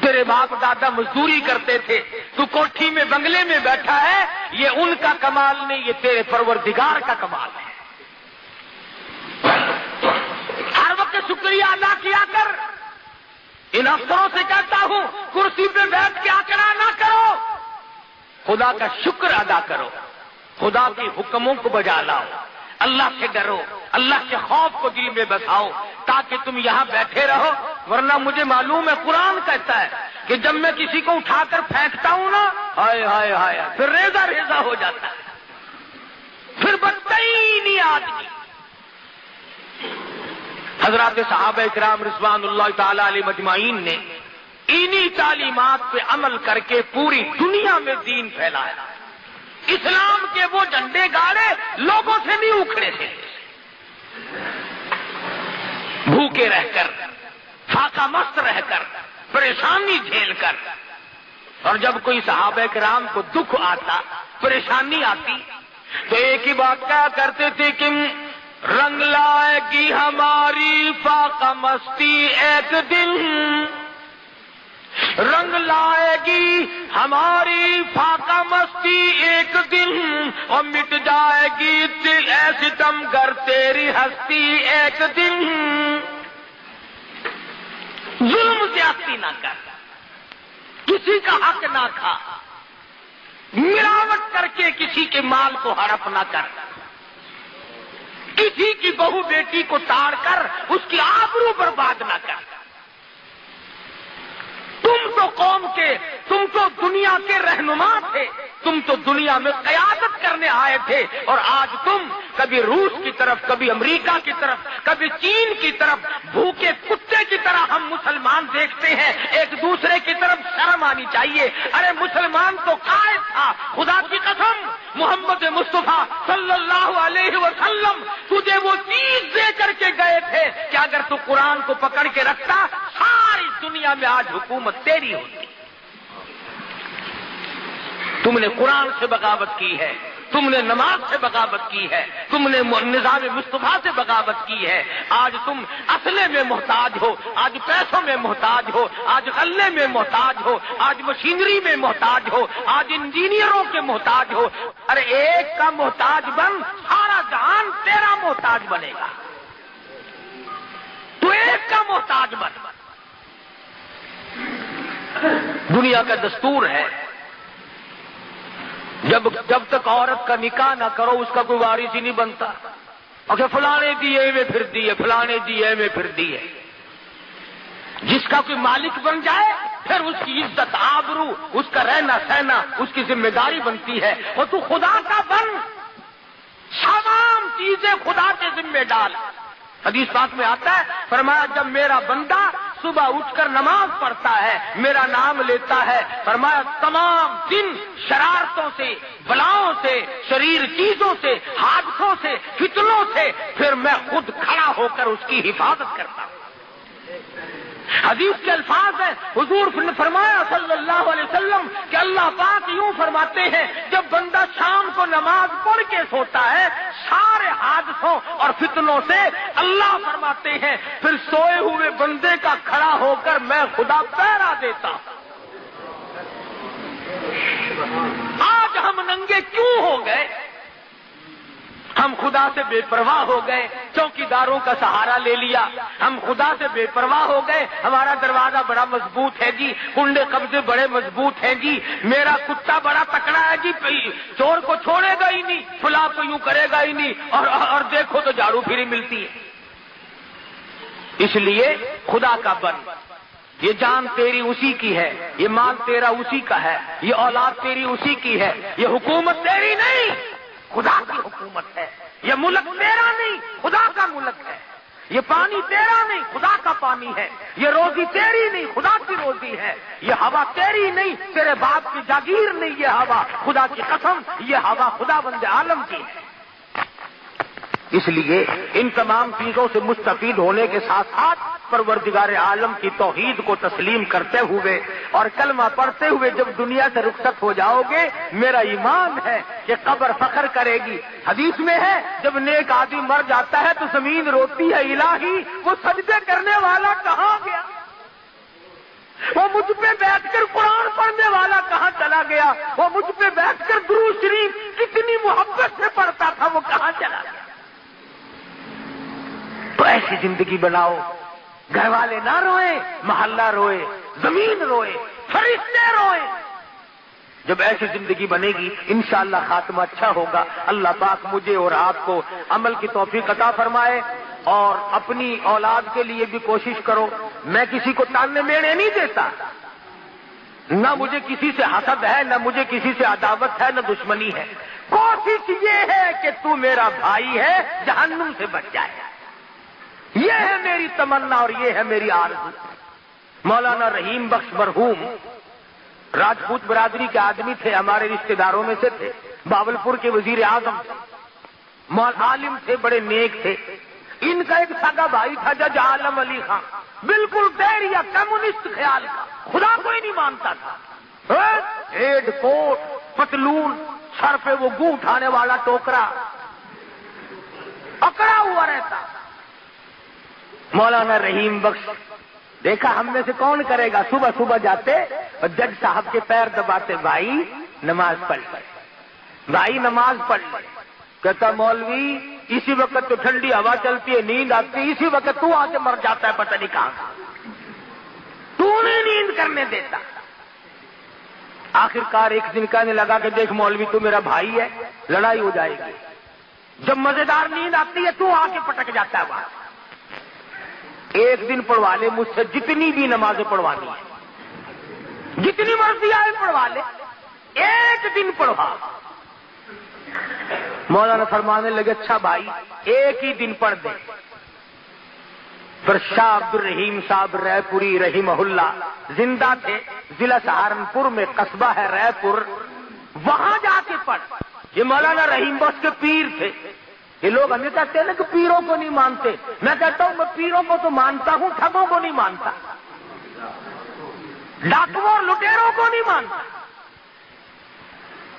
تیرے باپ دادا مزدوری کرتے تھے، تو کوٹھی میں بنگلے میں بیٹھا ہے، یہ ان کا کمال نہیں، یہ تیرے پروردگار کا کمال ہے. ہر وقت شکریہ ادا کیا کر. ان افسروں سے کہتا ہوں کرسی پہ بیٹھ کے آکڑا نہ کرو، خدا کا شکر ادا کرو، خدا کے حکموں کو بجا لاؤ، اللہ سے ڈرو، اللہ کے خوف کو دل میں بساؤ تاکہ تم یہاں بیٹھے رہو. ورنہ مجھے معلوم ہے قرآن کہتا ہے کہ جب میں کسی کو اٹھا کر پھینکتا ہوں نا، ہائے ہائے ہائے، پھر ریزہ ریزہ ہو جاتا ہے، پھر بچتا ہی نہیں آدمی. حضرات صحابہ کرام رضوان اللہ تعالی علیہ مجمعین نے انہی تعلیمات پہ عمل کر کے پوری دنیا میں دین پھیلایا. اسلام کے وہ جھنڈے گاڑے لوگوں سے نہیں اکھڑے تھے. بھوکے رہ کر، فاقہ مست رہ کر، پریشانی جھیل کر، اور جب کوئی صحابہ کرام کو دکھ آتا، پریشانی آتی، تو ایک ہی بات کہا کرتے تھے کہ رنگ لائے گی ہماری فاقہ مستی ایک دن، رنگ لائے گی ہماری فاقہ مستی ایک دن، اور مٹ جائے گی دل ایسی ستم گر تیری ہستی ایک دن. ظلم زیادتی نہ کر، کسی کا حق نہ کھا، ملاوٹ کر کے کسی کے مال کو ہڑپ نہ کر، کسی کی بہو بیٹی کو تاڑ کر اس کی آبرو برباد نہ کر. تم تو قوم کے، تم تو دنیا کے رہنما تھے، تم تو دنیا میں قیادت کرنے آئے تھے، اور آج تم کبھی روس کی طرف، کبھی امریکہ کی طرف، کبھی چین کی طرف بھوکے کتے کی طرح ہم مسلمان دیکھتے ہیں. ایک دوسرے کی طرف شرم آنی چاہیے. ارے مسلمان تو قائد تھا، خدا کی قسم محمد مصطفیٰ صلی اللہ علیہ وسلم تجھے وہ چیز دے کر کے گئے تھے کہ اگر تو قرآن کو پکڑ کے رکھتا ساری دنیا میں آج حکومت تیری ہوتی. تم نے قرآن سے بغاوت کی ہے، تم نے نماز سے بغاوت کی ہے، تم نے نظام مصطفیٰ سے بغاوت کی ہے. آج تم اسلحے میں محتاج ہو، آج پیسوں میں محتاج ہو، آج غلے میں محتاج ہو، آج مشینری میں محتاج ہو، آج انجینئروں کے محتاج ہو. ارے ایک کا محتاج بن، سارا جہان تیرا محتاج بنے گا. تو ایک کا محتاج بن. دنیا کا دستور ہے جب تک عورت کا نکاح نہ کرو اس کا کوئی وارث ہی نہیں بنتا. اگر فلانے دیے میں پھر دیے، فلانے دیے میں پھر دیے. جس کا کوئی مالک بن جائے پھر اس کی عزت، آبرو، اس کا رہنا سہنا اس کی ذمہ داری بنتی ہے. اور تو خدا کا بن، تمام چیزیں خدا کے ذمہ ڈال. حدیث پاک میں آتا ہے، فرمایا جب میرا بندہ صبح اٹھ کر نماز پڑھتا ہے، میرا نام لیتا ہے، فرمایا تمام دن شرارتوں سے، بلاؤں سے، شریر چیزوں سے، حادثوں سے، فتنوں سے پھر میں خود کھڑا ہو کر اس کی حفاظت کرتا ہوں. حدیث کے الفاظ ہیں، حضور نے فرمایا صلی اللہ علیہ وسلم کہ اللہ پاک یوں فرماتے ہیں جب بندہ شام کو نماز پڑھ کے سوتا ہے سارے حادثوں اور فتنوں سے اللہ فرماتے ہیں پھر سوئے ہوئے بندے کا کھڑا ہو کر میں خدا پہرا دیتا ہوں۔ آج ہم ننگے کیوں ہو گئے؟ ہم خدا سے بے پرواہ ہو گئے، چوکیداروں کا سہارا لے لیا، ہم خدا سے بے پرواہ ہو گئے، ہمارا دروازہ بڑا مضبوط ہے جی، کنڈے قبضے بڑے مضبوط ہیں جی، میرا کتا بڑا تکڑا ہے جی، چور کو چھوڑے گا ہی نہیں، فلاں کو یوں کرے گا ہی نہیں، اور دیکھو تو جھاڑو پھری ملتی ہے۔ اس لیے خدا کا بن، یہ جان تیری اسی کی ہے، یہ مال تیرا اسی کا ہے، یہ اولاد تیری اسی کی ہے، یہ حکومت تیری نہیں خدا کی حکومت ہے، یہ ملک تیرا نہیں خدا کا ملک ہے، یہ پانی تیرا نہیں خدا کا پانی ہے، یہ روزی تیری نہیں خدا کی روزی ہے، یہ ہوا تیری نہیں تیرے باپ کی جاگیر نہیں، یہ ہوا خدا کی قسم یہ ہوا خدا بند عالم کی ہے۔ اس لیے ان تمام چیزوں سے مستفید ہونے کے ساتھ ساتھ پروردگار عالم کی توحید کو تسلیم کرتے ہوئے اور کلمہ پڑھتے ہوئے جب دنیا سے رخصت ہو جاؤ گے، میرا ایمان ہے کہ قبر فخر کرے گی۔ حدیث میں ہے جب نیک آدمی مر جاتا ہے تو زمین روتی ہے الہی وہ سجدے کرنے والا کہاں گیا، وہ مجھ پہ بیٹھ کر قرآن پڑھنے والا کہاں چلا گیا، وہ مجھ پہ بیٹھ کر درود شریف کتنی محبت سے پڑھتا تھا وہ کہاں چلا گیا۔ تو ایسی زندگی بناؤ، گھر والے نہ روئیں، محلہ روئے، زمین روئے، فرشتے روئے۔ جب ایسی زندگی بنے گی انشاءاللہ خاتمہ اچھا ہوگا۔ اللہ پاک مجھے اور آپ کو عمل کی توفیق عطا فرمائے، اور اپنی اولاد کے لیے بھی کوشش کرو۔ میں کسی کو تانے میڑے نہیں دیتا، نہ مجھے کسی سے حسد ہے، نہ مجھے کسی سے عداوت ہے، نہ دشمنی ہے۔ کوشش یہ ہے کہ تو میرا بھائی ہے، جہنم سے بچ جائے، یہ ہے میری تمنا اور یہ ہے میری آرزو۔ مولانا رحیم بخش مرحوم راجپوت برادری کے آدمی تھے، ہمارے رشتہ داروں میں سے تھے، باولپور کے وزیر اعظم تھے، عالم تھے، بڑے نیک تھے۔ ان کا ایک سگا بھائی تھا جج عالم علی خان، بالکل دہریہ کمیونسٹ خیال کا، خدا کو ہی نہیں مانتا تھا، ہیڈ کوٹ پتلون، سر پہ وہ گوں اٹھانے والا ٹوکرا، اکڑا ہوا رہتا۔ مولانا رحیم بخش دیکھا ہم میں سے کون کرے گا، صبح صبح جاتے اور جج صاحب کے پیر دباتے، بھائی نماز پڑھ لے، بھائی نماز پڑھ لے۔ کہتا مولوی اسی وقت تو ٹھنڈی ہوا چلتی ہے، نیند آتی ہے، اسی وقت تو آ کے مر جاتا ہے، پتہ نہیں کہاں تو نہیں نیند کرنے دیتا۔ آخر کار ایک دن کہنے لگا کہ دیکھ مولوی تو میرا بھائی ہے، لڑائی ہو جائے گی، جب مزیدار نیند آتی ہے تو آ کے پٹک جاتا ہے وہاں۔ ایک دن پڑھوا لے مجھ سے جتنی بھی نمازیں پڑھوانی ہے، جتنی مرضی آئے پڑھوا لے، ایک دن پڑھوا۔ مولانا فرمانے لگے اچھا بھائی ایک ہی دن پڑھ دے۔ پھر شاہ عبد الرحیم صاحب رائے پوری رحمہ اللہ زندہ تھے، ضلع سہارنپور میں قصبہ ہے رائے پور، وہاں جا کے پڑھ۔ یہ مولانا رحیم بخش کے پیر تھے۔ یہ لوگ ہمیں کہتے ہیں نا کہ پیروں کو نہیں مانتے، میں کہتا ہوں میں پیروں کو تو مانتا ہوں، ٹھگوں کو نہیں مانتا، ڈاکوؤں اور لٹیروں کو نہیں مانتا۔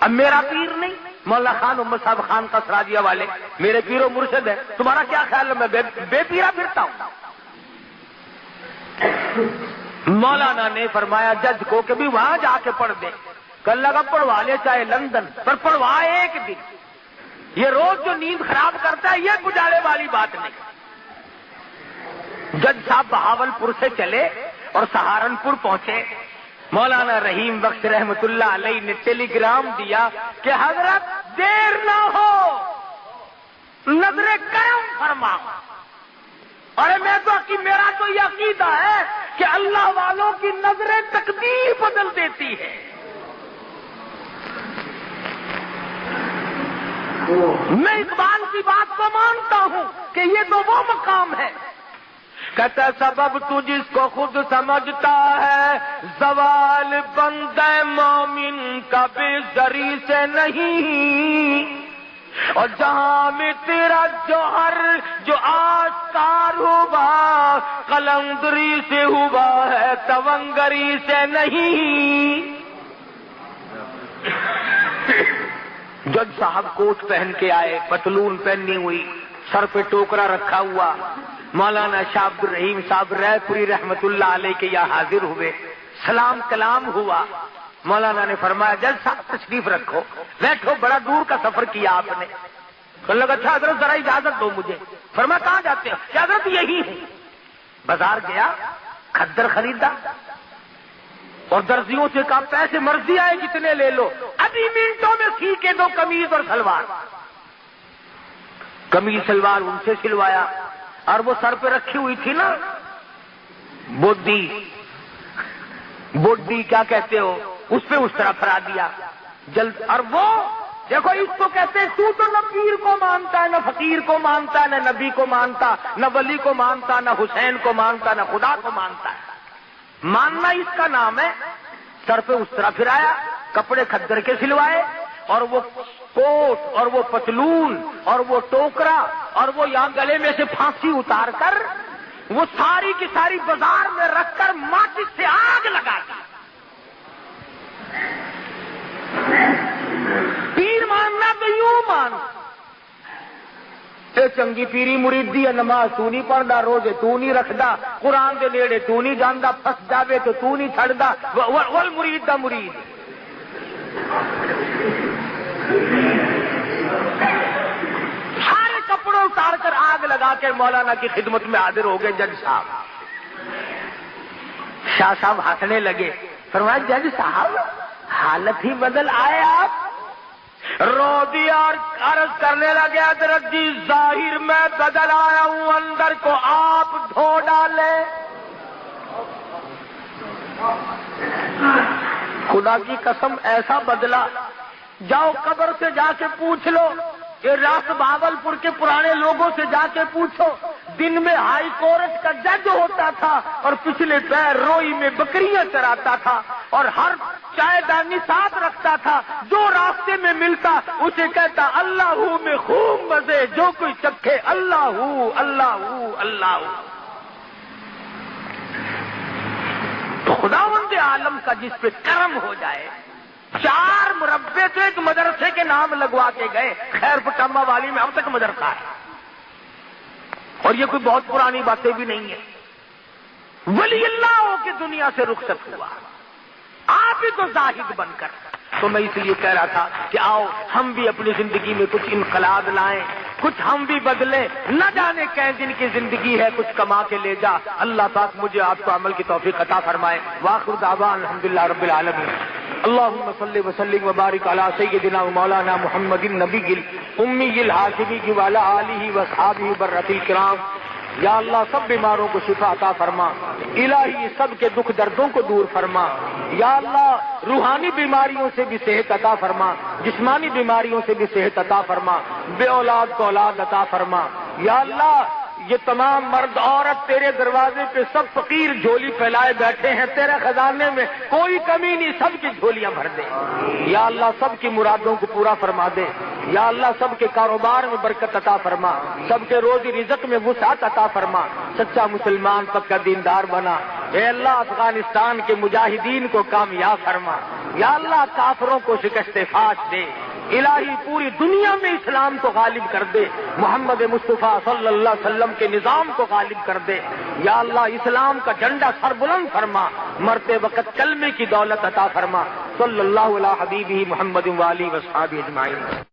اب میرا پیر نہیں، مولانا خان محمد صاحب خان کا سراجیہ والے میرے پیر و مرشد ہے، تمہارا کیا خیال ہے میں بے پیرا پھرتا ہوں؟ مولانا نے فرمایا جج کو کہ بھی وہاں جا کے پڑھ دے، کل لگا پڑھوا لے چاہے لندن، پر پڑھوا ایک دن، یہ روز جو نیند خراب کرتا ہے یہ گزارے والی بات نہیں۔ جج صاحب بہاولپور سے چلے اور سہارنپور پہنچے، مولانا رحیم بخش رحمت اللہ علیہ نے ٹیلی گرام دیا کہ حضرت دیر نہ ہو، نظر کرم فرما۔ اور میرا تو یہ عقیدہ ہے کہ اللہ والوں کی نظر تقدیر بدل دیتی ہے۔ میں اقبال کی بات کو مانتا ہوں کہ یہ تو وہ مقام ہے، کہتا سبب تو جس کو خود سمجھتا ہے، زوال بندہ مومن کا بے زری سے نہیں، اور جہاں میں تیرا جوہر جو آشکار ہوا قلندری سے ہوا ہے تونگری سے نہیں. جج صاحب کوٹ پہن کے آئے, پتلون پہنی ہوئی, سر پہ ٹوکرا رکھا ہوا. مولانا شاہ عبد الرحیم صاحب رائے پوری رحمت اللہ علیہ کے یہاں حاضر ہوئے. سلام کلام ہوا. مولانا نے فرمایا جج صاحب تشریف رکھو, بیٹھو, بڑا دور کا سفر کیا آپ نے. لگا اچھا حضرت ذرا اجازت دو مجھے. فرمایا کہاں جاتے ہو؟ کہ حضرت یہی ہے. بازار گیا, کھدر خریدا اور درزیوں سے کہا پیسے مرضی آئے جتنے لے لو, ابھی منٹوں میں سی کے دو قمیض اور سلوار. قمیض سلوار ان سے سلوایا, اور وہ سر پہ رکھی ہوئی تھی نا بوڈی کیا کہتے ہو, اس پہ اس طرح پھرا دیا جلد. اور وہ دیکھو اس کو کہتے ہیں تو نہ پیر کو مانتا ہے, نہ فقیر کو مانتا ہے, نہ نبی کو مانتا, نہ ولی کو مانتا, نہ حسین کو مانتا, نہ خدا کو مانتا ہے. ماننا اس کا نام ہے. سر پہ اس طرح پھرایا, کپڑے کھدر کے سلوائے, اور وہ کوٹ اور وہ پتلون اور وہ ٹوکرا اور وہ یہاں گلے میں سے پھانسی اتار کر وہ ساری کی ساری بازار میں رکھ کر ماچس سے آگ لگا دی. پیر ماننا تو یوں مان, اے چنگی پیری مریدی ہے, نماز تو نہیں پڑھدا, روزے تو نہیں رکھدا, قرآن دے نیڑے تو نہیں جاندا, پھس جاوے تو نہیں چھڑدا, ول مرید دا مرید. سارے کپڑوں اتار کر آگ لگا کے مولانا کی خدمت میں حاضر ہو گئے جج صاحب. شاہ صاحب ہنسنے لگے. فرمایا جج صاحب حالت ہی بدل آئے آپ. رو دیا اور عرض کرنے لگے حضرت جی ظاہر میں بدل آیا ہوں, اندر کو آپ دھو ڈالے. خدا کی قسم ایسا بدلا, جاؤ قبر سے جا کے پوچھ لو, یہ راس بھاولپور کے پرانے لوگوں سے جا کے پوچھو. دن میں ہائی کورٹ کا جج ہوتا تھا اور پچھلے پیر روئی میں بکریاں چراتا تھا, اور ہر چائے دانی ساتھ رکھتا تھا. جو راستے میں ملتا اسے کہتا اللہ ہو میں خوب مزے, جو کوئی چکھے اللہ ہو اللہ ہو اللہ ہو. تو خداوند عالم کا جس پہ کرم ہو جائے. 4 مربے تو ایک مدرسے کے نام لگوا کے گئے. خیر پٹامہ والی میں اب تک مدرسہ ہے, اور یہ کوئی بہت پرانی باتیں بھی نہیں ہیں. ولی اللہ ہو کے دنیا سے رخصت ہوا, آپ ہی تو زاہد بن کر. تو میں اس لیے کہہ رہا تھا کہ آؤ ہم بھی اپنی زندگی میں کچھ انقلاب لائیں, کچھ ہم بھی بدلیں. نہ جانے کہیں جن کی زندگی ہے کچھ کما کے لے جا. اللہ پاک مجھے آپ کو عمل کی توفیق عطا فرمائے. وآخر دعوانا الحمدللہ رب العالمین. اللهم صل وسلم وبارك على سيدنا ومولانا محمد النبي الأمي الهاشمي وعلى آله وأصحابه برة الكرام. یا اللہ سب بیماروں کو شفا عطا فرما, الہی سب کے دکھ دردوں کو دور فرما. یا اللہ روحانی بیماریوں سے بھی صحت عطا فرما, جسمانی بیماریوں سے بھی صحت عطا فرما, بے اولاد کو اولاد عطا فرما. یا اللہ یہ تمام مرد عورت تیرے دروازے پہ سب فقیر جھولی پھیلائے بیٹھے ہیں, تیرے خزانے میں کوئی کمی نہیں, سب کی جھولیاں بھر دے. یا اللہ سب کی مرادوں کو پورا فرما دے. یا اللہ سب کے کاروبار میں برکت عطا فرما, سب کے روزی رزق میں وسعت عطا فرما. سچا مسلمان پکا دیندار بنا. اے اللہ افغانستان کے مجاہدین کو کامیاب فرما. یا اللہ کافروں کو شکست فاش دے. الہی پوری دنیا میں اسلام کو غالب کر دے, محمد مصطفیٰ صلی اللہ علیہ وسلم کے نظام کو غالب کر دے. یا اللہ اسلام کا جھنڈا سر بلند فرما, مرتے وقت کلمے کی دولت عطا فرما. صلی اللہ علیہ حبیبہ محمد و آلہ و اصحابہ اجمعین.